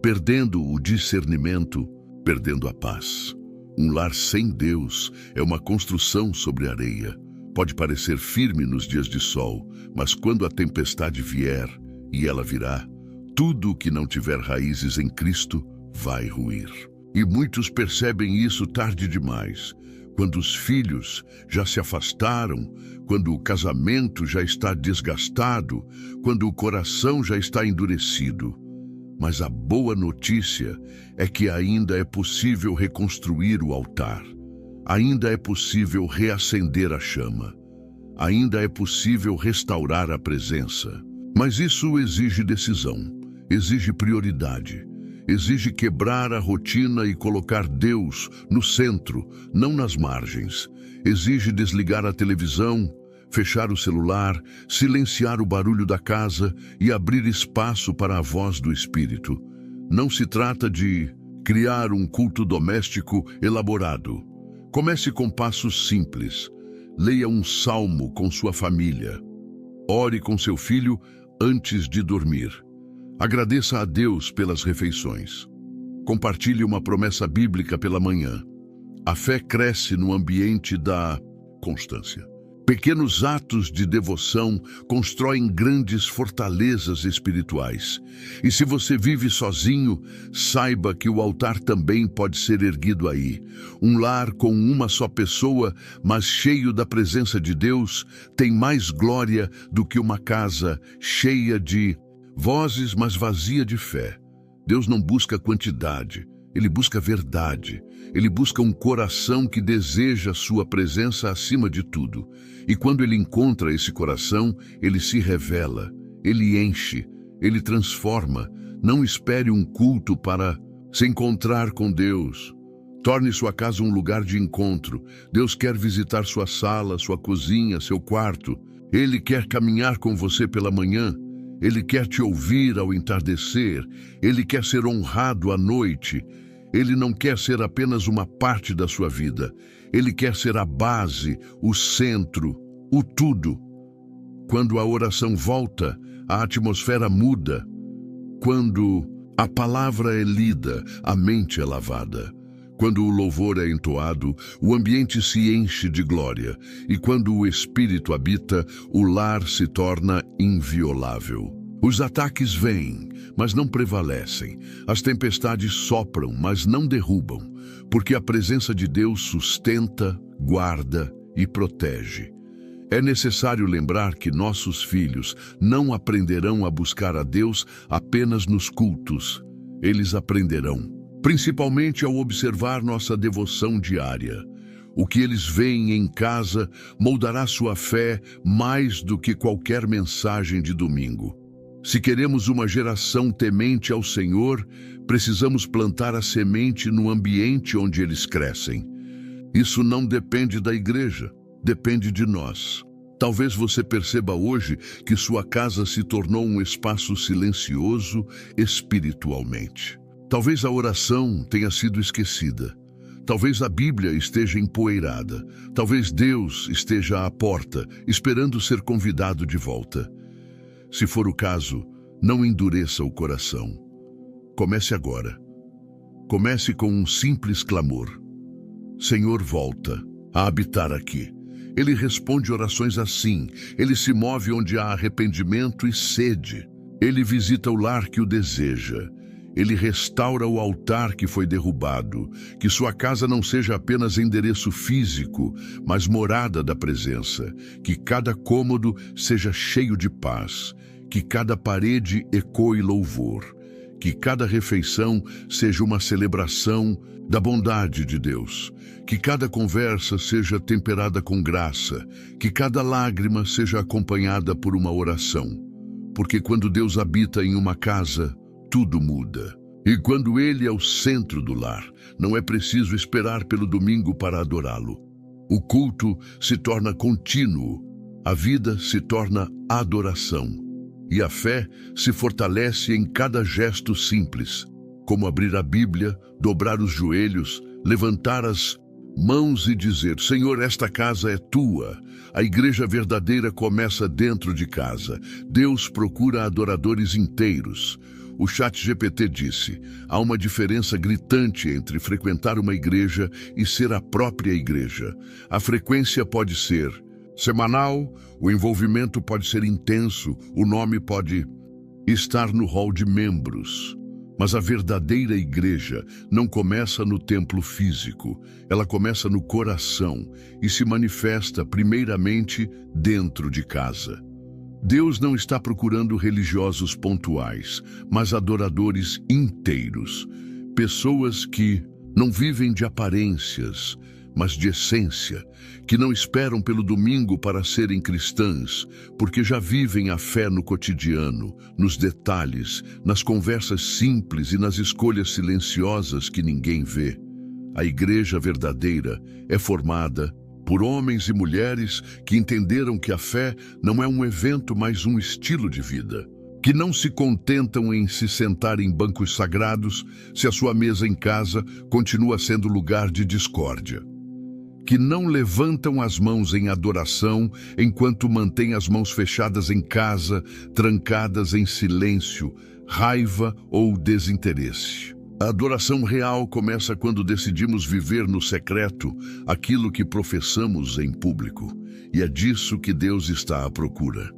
perdendo o discernimento, perdendo a paz. Um lar sem Deus é uma construção sobre areia. Pode parecer firme nos dias de sol, mas quando a tempestade vier, e ela virá, tudo o que não tiver raízes em Cristo vai ruir. E muitos percebem isso tarde demais, quando os filhos já se afastaram, quando o casamento já está desgastado, quando o coração já está endurecido. Mas a boa notícia é que ainda é possível reconstruir o altar. Ainda é possível reacender a chama. Ainda é possível restaurar a presença. Mas isso exige decisão, exige prioridade, exige quebrar a rotina e colocar Deus no centro, não nas margens. Exige desligar a televisão, fechar o celular, silenciar o barulho da casa e abrir espaço para a voz do Espírito. Não se trata de criar um culto doméstico elaborado. Comece com passos simples. Leia um salmo com sua família. Ore com seu filho antes de dormir. Agradeça a Deus pelas refeições. Compartilhe uma promessa bíblica pela manhã. A fé cresce no ambiente da constância. Pequenos atos de devoção constroem grandes fortalezas espirituais. E se você vive sozinho, saiba que o altar também pode ser erguido aí. Um lar com uma só pessoa, mas cheio da presença de Deus, tem mais glória do que uma casa cheia de vozes, mas vazia de fé. Deus não busca quantidade, Ele busca verdade. Ele busca um coração que deseja sua presença acima de tudo. E quando ele encontra esse coração, ele se revela, ele enche, ele transforma. Não espere um culto para se encontrar com Deus. Torne sua casa um lugar de encontro. Deus quer visitar sua sala, sua cozinha, seu quarto. Ele quer caminhar com você pela manhã. Ele quer te ouvir ao entardecer. Ele quer ser honrado à noite. Ele não quer ser apenas uma parte da sua vida. Ele quer ser a base, o centro, o tudo. Quando a oração volta, a atmosfera muda. Quando a palavra é lida, a mente é lavada. Quando o louvor é entoado, o ambiente se enche de glória, e quando o Espírito habita, o lar se torna inviolável. Os ataques vêm, mas não prevalecem. As tempestades sopram, mas não derrubam, porque a presença de Deus sustenta, guarda e protege. É necessário lembrar que nossos filhos não aprenderão a buscar a Deus apenas nos cultos. Eles aprenderão, principalmente ao observar nossa devoção diária. O que eles veem em casa moldará sua fé mais do que qualquer mensagem de domingo. Se queremos uma geração temente ao Senhor, precisamos plantar a semente no ambiente onde eles crescem. Isso não depende da igreja, depende de nós. Talvez você perceba hoje que sua casa se tornou um espaço silencioso espiritualmente. Talvez a oração tenha sido esquecida. Talvez a Bíblia esteja empoeirada. Talvez Deus esteja à porta, esperando ser convidado de volta. Se for o caso, não endureça o coração. Comece agora. Comece com um simples clamor. Senhor, volta a habitar aqui. Ele responde orações assim. Ele se move onde há arrependimento e sede. Ele visita o lar que o deseja. Ele restaura o altar que foi derrubado. Que sua casa não seja apenas endereço físico, mas morada da presença. Que cada cômodo seja cheio de paz. Que cada parede ecoe louvor. Que cada refeição seja uma celebração da bondade de Deus. Que cada conversa seja temperada com graça. Que cada lágrima seja acompanhada por uma oração. Porque quando Deus habita em uma casa, tudo muda. E quando Ele é o centro do lar, não é preciso esperar pelo domingo para adorá-lo. O culto se torna contínuo, a vida se torna adoração. E a fé se fortalece em cada gesto simples, como abrir a Bíblia, dobrar os joelhos, levantar as mãos e dizer: Senhor, esta casa é tua. A igreja verdadeira começa dentro de casa. Deus procura adoradores inteiros. O ChatGPT disse: há uma diferença gritante entre frequentar uma igreja e ser a própria igreja. A frequência pode ser semanal, o envolvimento pode ser intenso, o nome pode estar no hall de membros. Mas a verdadeira igreja não começa no templo físico, ela começa no coração e se manifesta primeiramente dentro de casa. Deus não está procurando religiosos pontuais, mas adoradores inteiros, pessoas que não vivem de aparências, mas de essência, que não esperam pelo domingo para serem cristãs, porque já vivem a fé no cotidiano, nos detalhes, nas conversas simples e nas escolhas silenciosas que ninguém vê. A igreja verdadeira é formada por homens e mulheres que entenderam que a fé não é um evento, mas um estilo de vida, que não se contentam em se sentar em bancos sagrados se a sua mesa em casa continua sendo lugar de discórdia, que não levantam as mãos em adoração enquanto mantêm as mãos fechadas em casa, trancadas em silêncio, raiva ou desinteresse. A adoração real começa quando decidimos viver no secreto aquilo que professamos em público, e é disso que Deus está à procura.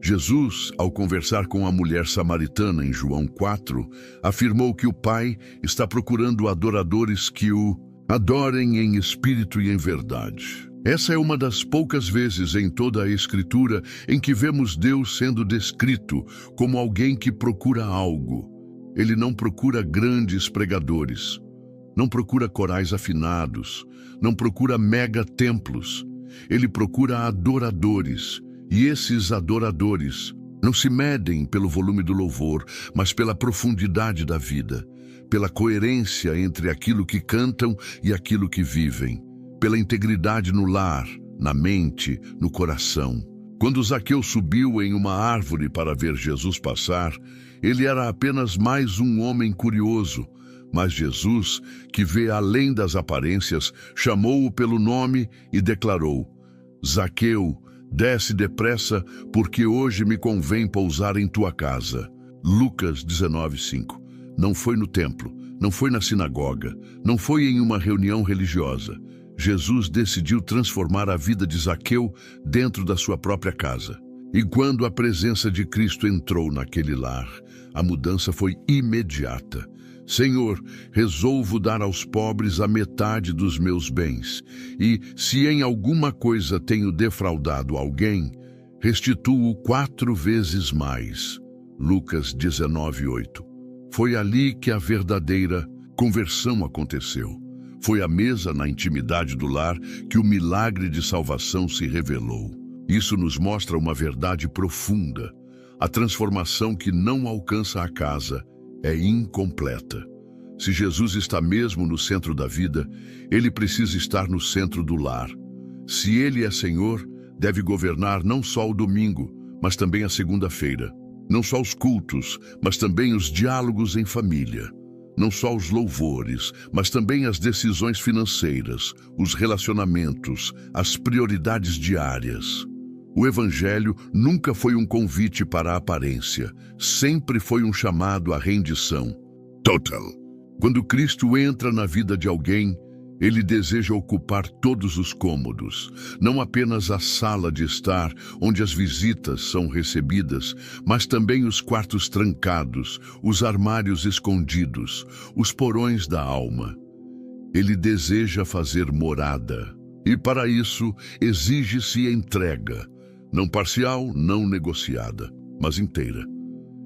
Jesus, ao conversar com a mulher samaritana em João 4, afirmou que o Pai está procurando adoradores que o adorem em espírito e em verdade. Essa é uma das poucas vezes em toda a Escritura em que vemos Deus sendo descrito como alguém que procura algo. Ele não procura grandes pregadores, não procura corais afinados, não procura mega-templos. Ele procura adoradores, e esses adoradores não se medem pelo volume do louvor, mas pela profundidade da vida, pela coerência entre aquilo que cantam e aquilo que vivem, pela integridade no lar, na mente, no coração. Quando Zaqueu subiu em uma árvore para ver Jesus passar, ele era apenas mais um homem curioso, mas Jesus, que vê além das aparências, chamou-o pelo nome e declarou: Zaqueu, desce depressa, porque hoje me convém pousar em tua casa. Lucas 19:5. Não foi no templo, Não foi na sinagoga, não foi em uma reunião religiosa. Jesus decidiu transformar a vida de Zaqueu dentro da sua própria casa. E quando a presença de Cristo entrou naquele lar, a mudança foi imediata. Senhor, resolvo dar aos pobres a metade dos meus bens, e, se em alguma coisa tenho defraudado alguém, restituo 4 vezes mais. Lucas 19:8. Foi ali que a verdadeira conversão aconteceu. Foi à mesa, na intimidade do lar, que o milagre de salvação se revelou. Isso nos mostra uma verdade profunda. A transformação que não alcança a casa é incompleta. Se Jesus está mesmo no centro da vida, ele precisa estar no centro do lar. Se ele é Senhor, deve governar não só o domingo, mas também a segunda-feira. Não só os cultos, mas também os diálogos em família. Não só os louvores, mas também as decisões financeiras, os relacionamentos, as prioridades diárias. O Evangelho nunca foi um convite para a aparência, sempre foi um chamado à rendição total. Quando Cristo entra na vida de alguém, ele deseja ocupar todos os cômodos, não apenas a sala de estar, onde as visitas são recebidas, mas também os quartos trancados, os armários escondidos, os porões da alma. Ele deseja fazer morada, e para isso exige-se entrega, não parcial, não negociada, mas inteira.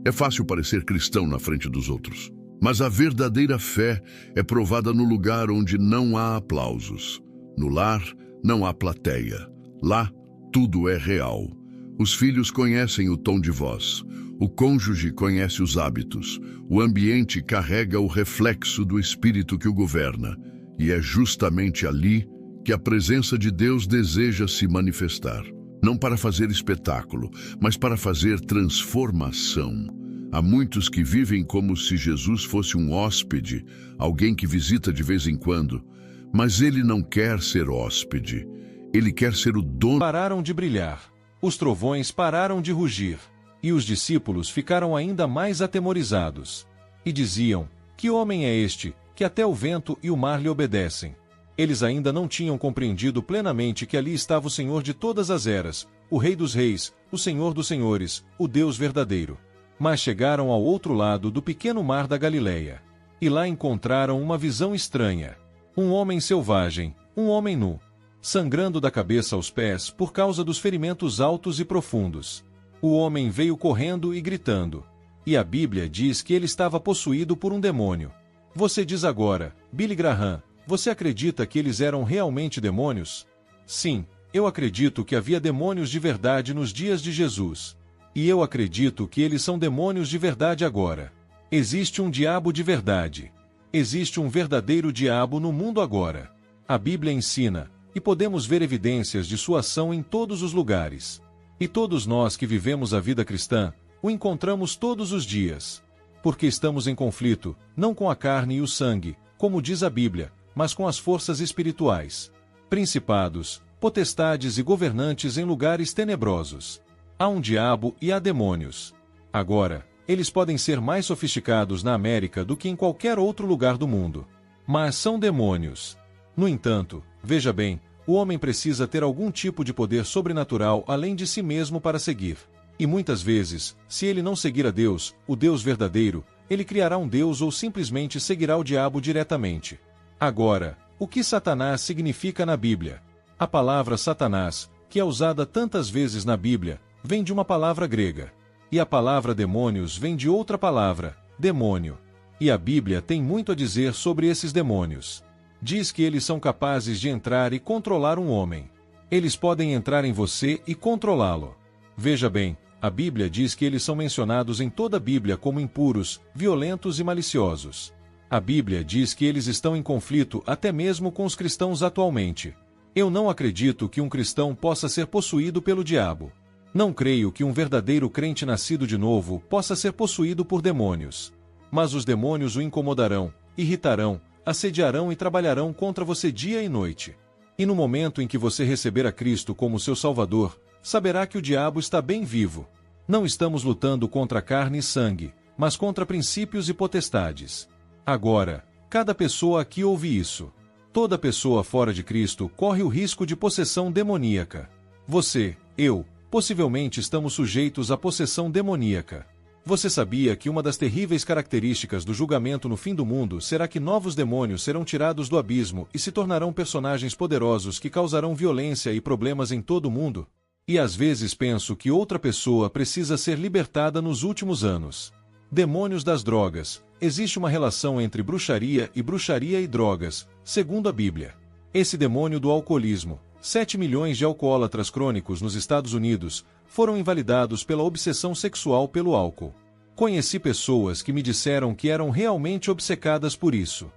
É fácil parecer cristão na frente dos outros. Mas a verdadeira fé é provada no lugar onde não há aplausos. No lar, não há plateia. Lá, tudo é real. Os filhos conhecem o tom de voz. O cônjuge conhece os hábitos. O ambiente carrega o reflexo do espírito que o governa. E é justamente ali que a presença de Deus deseja se manifestar. Não para fazer espetáculo, mas para fazer transformação. Há muitos que vivem como se Jesus fosse um hóspede, alguém que visita de vez em quando, mas ele não quer ser hóspede, ele quer ser o dono.
Pararam de brilhar, os trovões pararam de rugir, e os discípulos ficaram ainda mais atemorizados. E diziam: que homem é este, que até o vento e o mar lhe obedecem? Eles ainda não tinham compreendido plenamente que ali estava o Senhor de todas as eras, o Rei dos Reis, o Senhor dos Senhores, o Deus verdadeiro. Mas chegaram ao outro lado do pequeno mar da Galileia. E lá encontraram uma visão estranha. Um homem selvagem, um homem nu, sangrando da cabeça aos pés por causa dos ferimentos altos e profundos. O homem veio correndo e gritando. E a Bíblia diz que ele estava possuído por um demônio. Você diz agora, Billy Graham, você acredita que eles eram realmente demônios? Sim, eu acredito que havia demônios de verdade nos dias de Jesus. E eu acredito que eles são demônios de verdade agora. Existe um diabo de verdade. Existe um verdadeiro diabo no mundo agora. A Bíblia ensina, e podemos ver evidências de sua ação em todos os lugares. E todos nós que vivemos a vida cristã, o encontramos todos os dias. Porque estamos em conflito, não com a carne e o sangue, como diz a Bíblia, mas com as forças espirituais. Principados, potestades e governantes em lugares tenebrosos. Há um diabo e há demônios. Agora, eles podem ser mais sofisticados na América do que em qualquer outro lugar do mundo. Mas são demônios. No entanto, veja bem, o homem precisa ter algum tipo de poder sobrenatural além de si mesmo para seguir. E muitas vezes, se ele não seguir a Deus, o Deus verdadeiro, ele criará um Deus ou simplesmente seguirá o diabo diretamente. Agora, o que Satanás significa na Bíblia? A palavra Satanás, que é usada tantas vezes na Bíblia, vem de uma palavra grega. E a palavra demônios vem de outra palavra, demônio. E a Bíblia tem muito a dizer sobre esses demônios. Diz que eles são capazes de entrar e controlar um homem. Eles podem entrar em você e controlá-lo. Veja bem, a Bíblia diz que eles são mencionados em toda a Bíblia como impuros, violentos e maliciosos. A Bíblia diz que eles estão em conflito até mesmo com os cristãos atualmente. Eu não acredito que um cristão possa ser possuído pelo diabo. Não creio que um verdadeiro crente nascido de novo possa ser possuído por demônios. Mas os demônios o incomodarão, irritarão, assediarão e trabalharão contra você dia e noite. E no momento em que você receber a Cristo como seu Salvador, saberá que o diabo está bem vivo. Não estamos lutando contra carne e sangue, mas contra princípios e potestades. Agora, cada pessoa aqui ouve isso. Toda pessoa fora de Cristo corre o risco de possessão demoníaca. Você, eu, possivelmente estamos sujeitos à possessão demoníaca. Você sabia que uma das terríveis características do julgamento no fim do mundo será que novos demônios serão tirados do abismo e se tornarão personagens poderosos que causarão violência e problemas em todo o mundo? E às vezes penso que outra pessoa precisa ser libertada nos últimos anos. Demônios das drogas. Existe uma relação entre bruxaria e drogas, segundo a Bíblia. Esse demônio do alcoolismo, 7 milhões de alcoólatras crônicos nos Estados Unidos, foram invalidados pela obsessão sexual pelo álcool. Conheci pessoas que me disseram que eram realmente obcecadas por isso.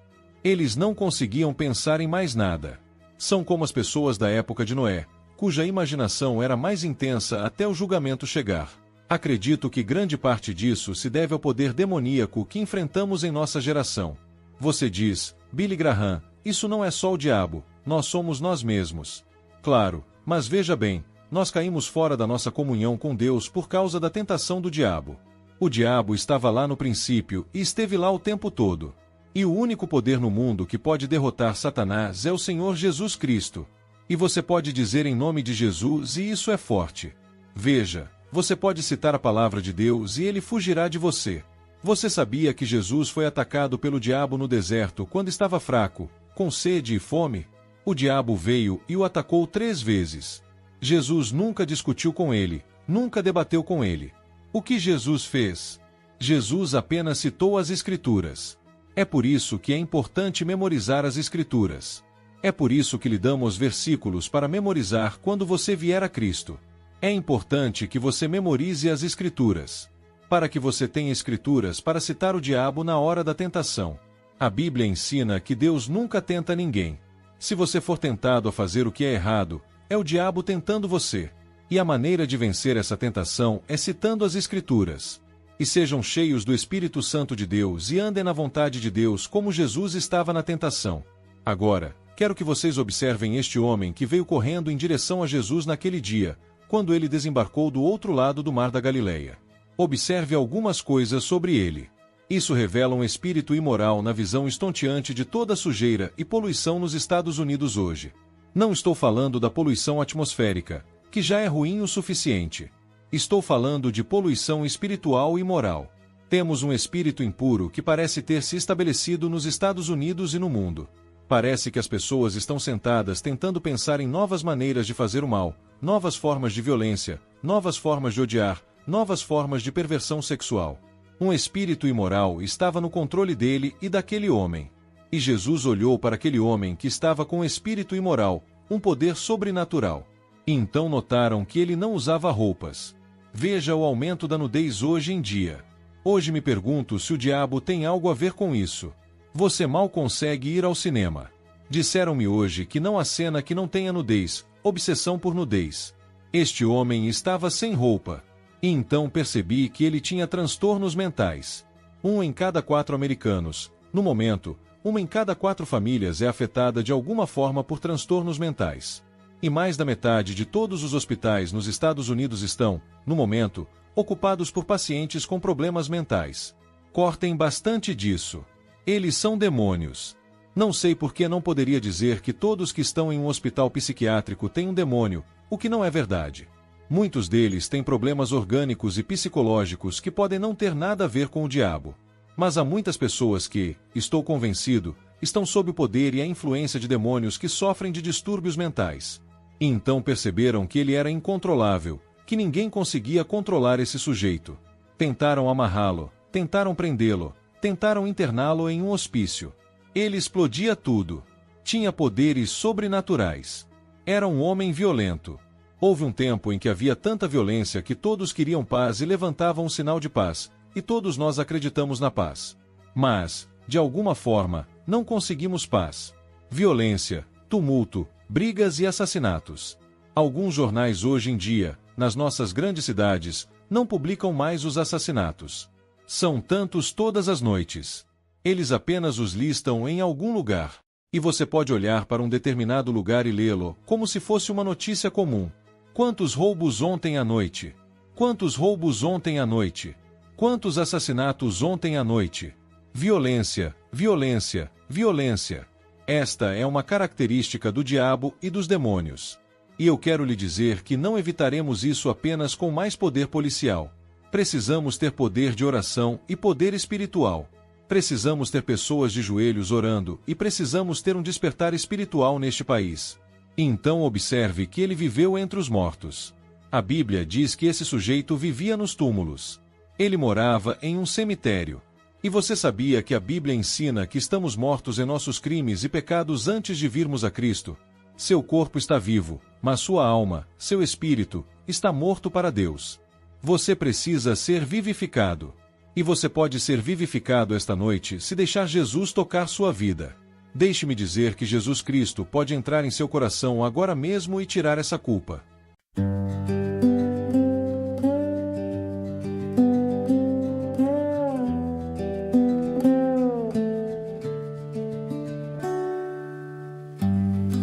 Eles não conseguiam pensar em mais nada. São como as pessoas da época de Noé, cuja imaginação era mais intensa até o julgamento chegar. Acredito que grande parte disso se deve ao poder demoníaco que enfrentamos em nossa geração. Você diz, Billy Graham, isso não é só o diabo, nós somos nós mesmos. Claro, mas veja bem, nós caímos fora da nossa comunhão com Deus por causa da tentação do diabo. O diabo estava lá no princípio e esteve lá o tempo todo. E o único poder no mundo que pode derrotar Satanás é o Senhor Jesus Cristo. E você pode dizer em nome de Jesus e isso é forte. Veja, você pode citar a palavra de Deus e ele fugirá de você. Você sabia que Jesus foi atacado pelo diabo no deserto quando estava fraco, com sede e fome? O diabo veio e o atacou 3 vezes. Jesus nunca discutiu com ele, nunca debateu com ele. O que Jesus fez? Jesus apenas citou as Escrituras. É por isso que é importante memorizar as Escrituras. É por isso que lhe damos versículos para memorizar quando você vier a Cristo. É importante que você memorize as Escrituras, para que você tenha Escrituras para citar o diabo na hora da tentação. A Bíblia ensina que Deus nunca tenta ninguém. Se você for tentado a fazer o que é errado, é o diabo tentando você. E a maneira de vencer essa tentação é citando as Escrituras. E sejam cheios do Espírito Santo de Deus e andem na vontade de Deus como Jesus estava na tentação. Agora, quero que vocês observem este homem que veio correndo em direção a Jesus naquele dia, quando ele desembarcou do outro lado do Mar da Galileia. Observe algumas coisas sobre ele. Isso revela um espírito imoral na visão estonteante de toda a sujeira e poluição nos Estados Unidos hoje. Não estou falando da poluição atmosférica, que já é ruim o suficiente. Estou falando de poluição espiritual e moral. Temos um espírito impuro que parece ter se estabelecido nos Estados Unidos e no mundo. Parece que as pessoas estão sentadas tentando pensar em novas maneiras de fazer o mal, novas formas de violência, novas formas de odiar, novas formas de perversão sexual. Um espírito imoral estava no controle dele e daquele homem. E Jesus olhou para aquele homem que estava com um espírito imoral, um poder sobrenatural. E então notaram que ele não usava roupas. Veja o aumento da nudez hoje em dia. Hoje me pergunto se o diabo tem algo a ver com isso. Você mal consegue ir ao cinema. Disseram-me hoje que não há cena que não tenha nudez, obsessão por nudez. Este homem estava sem roupa. E então percebi que ele tinha transtornos mentais. 1 em cada 4 americanos. No momento, 1 em cada 4 famílias é afetada de alguma forma por transtornos mentais. E mais da metade de todos os hospitais nos Estados Unidos estão, no momento, ocupados por pacientes com problemas mentais. Cortem bastante disso. Eles são demônios. Não sei por que não poderia dizer que todos que estão em um hospital psiquiátrico têm um demônio, o que não é verdade. Muitos deles têm problemas orgânicos e psicológicos que podem não ter nada a ver com o diabo. Mas há muitas pessoas que, estou convencido, estão sob o poder e a influência de demônios que sofrem de distúrbios mentais. E então perceberam que ele era incontrolável, que ninguém conseguia controlar esse sujeito. Tentaram amarrá-lo, tentaram prendê-lo, tentaram interná-lo em um hospício. Ele explodia tudo. Tinha poderes sobrenaturais. Era um homem violento. Houve um tempo em que havia tanta violência que todos queriam paz e levantavam um sinal de paz, e todos nós acreditamos na paz. Mas, de alguma forma, não conseguimos paz. Violência, tumulto, brigas e assassinatos. Alguns jornais hoje em dia, nas nossas grandes cidades, não publicam mais os assassinatos. São tantos todas as noites. Eles apenas os listam em algum lugar. E você pode olhar para um determinado lugar e lê-lo, como se fosse uma notícia comum. Quantos roubos ontem à noite? Quantos roubos ontem à noite? Quantos assassinatos ontem à noite? Violência, violência, violência. Esta é uma característica do diabo e dos demônios. E eu quero lhe dizer que não evitaremos isso apenas com mais poder policial. Precisamos ter poder de oração e poder espiritual. Precisamos ter pessoas de joelhos orando e precisamos ter um despertar espiritual neste país. Então observe que ele viveu entre os mortos. A Bíblia diz que esse sujeito vivia nos túmulos. Ele morava em um cemitério. E você sabia que a Bíblia ensina que estamos mortos em nossos crimes e pecados antes de virmos a Cristo? Seu corpo está vivo, mas sua alma, seu espírito, está morto para Deus. Você precisa ser vivificado. E você pode ser vivificado esta noite se deixar Jesus tocar sua vida. Deixe-me dizer que Jesus Cristo pode entrar em seu coração agora mesmo e tirar essa culpa.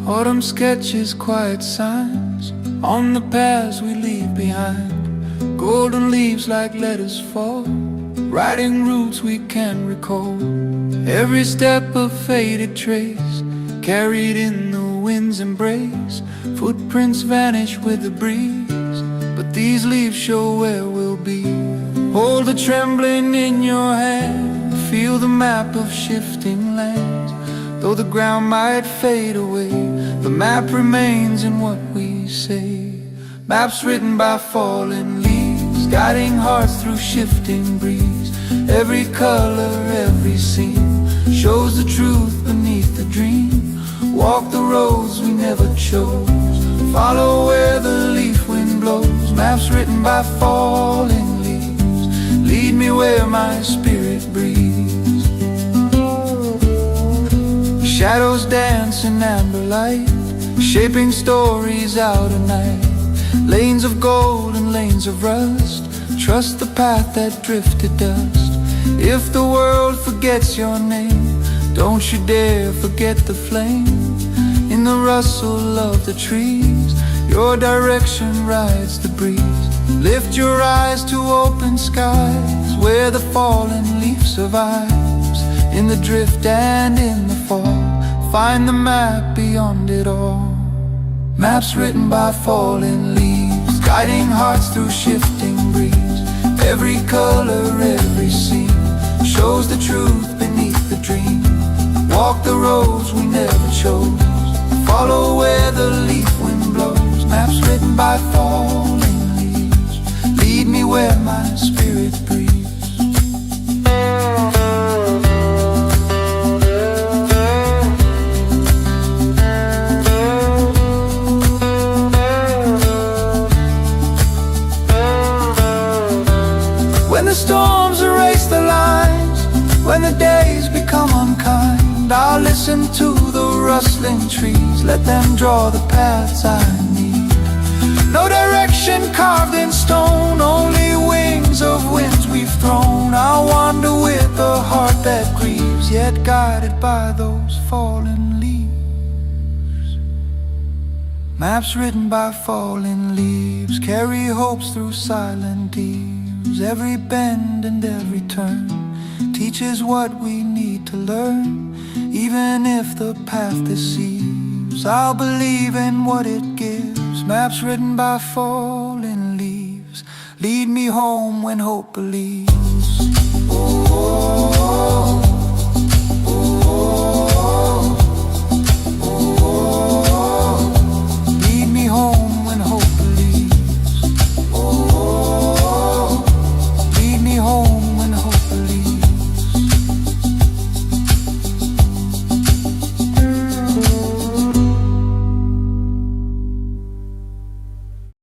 Autumn sketches, quiet signs on the paths we leave behind. Golden leaves like letters fall, writing routes we can recall. Every step a faded trace, carried in the wind's embrace. Footprints vanish with the breeze, but these leaves show where we'll be. Hold the trembling in your hand, feel the map of shifting lands. Though the ground might fade away, the map remains in what we say. Maps written by fallen leaves, guiding hearts through shifting breeze. Every color, every scene shows the truth beneath the dream. Walk the roads we never chose, follow where the leaf wind blows. Maps written by fallen leaves, lead me where my spirit breathes. Shadows dance in amber light, shaping stories out at night. Lanes of gold and lanes of rust, trust the path that drifted dust. If the world forgets your name, don't you dare forget the flame. In the rustle of the trees, your direction rides the breeze. Lift your eyes to open skies, where the fallen leaf survives. In the drift and in the fall, find the map beyond it all. Maps written by fallen leaves, guiding hearts through shifting breeze. Every color, every scene shows the truth beneath the dream. Walk the roads we never chose, follow where the leaf wind blows. Maps written by fallen leaves, lead me where my spirit breathes. When the storms erase the lines, when the days become unkind, I'll listen to the rustling trees, let them draw the paths I need. No direction carved in stone, only wings of winds we've thrown. I'll wander with a heart that grieves, yet guided by those fallen leaves. Maps written by fallen leaves carry hopes through silent eves. Every bend and every turn teaches what we need to learn. Even if the path deceives, I'll believe in what it gives. Maps written by fallen leaves lead me home when hope believes. Oh.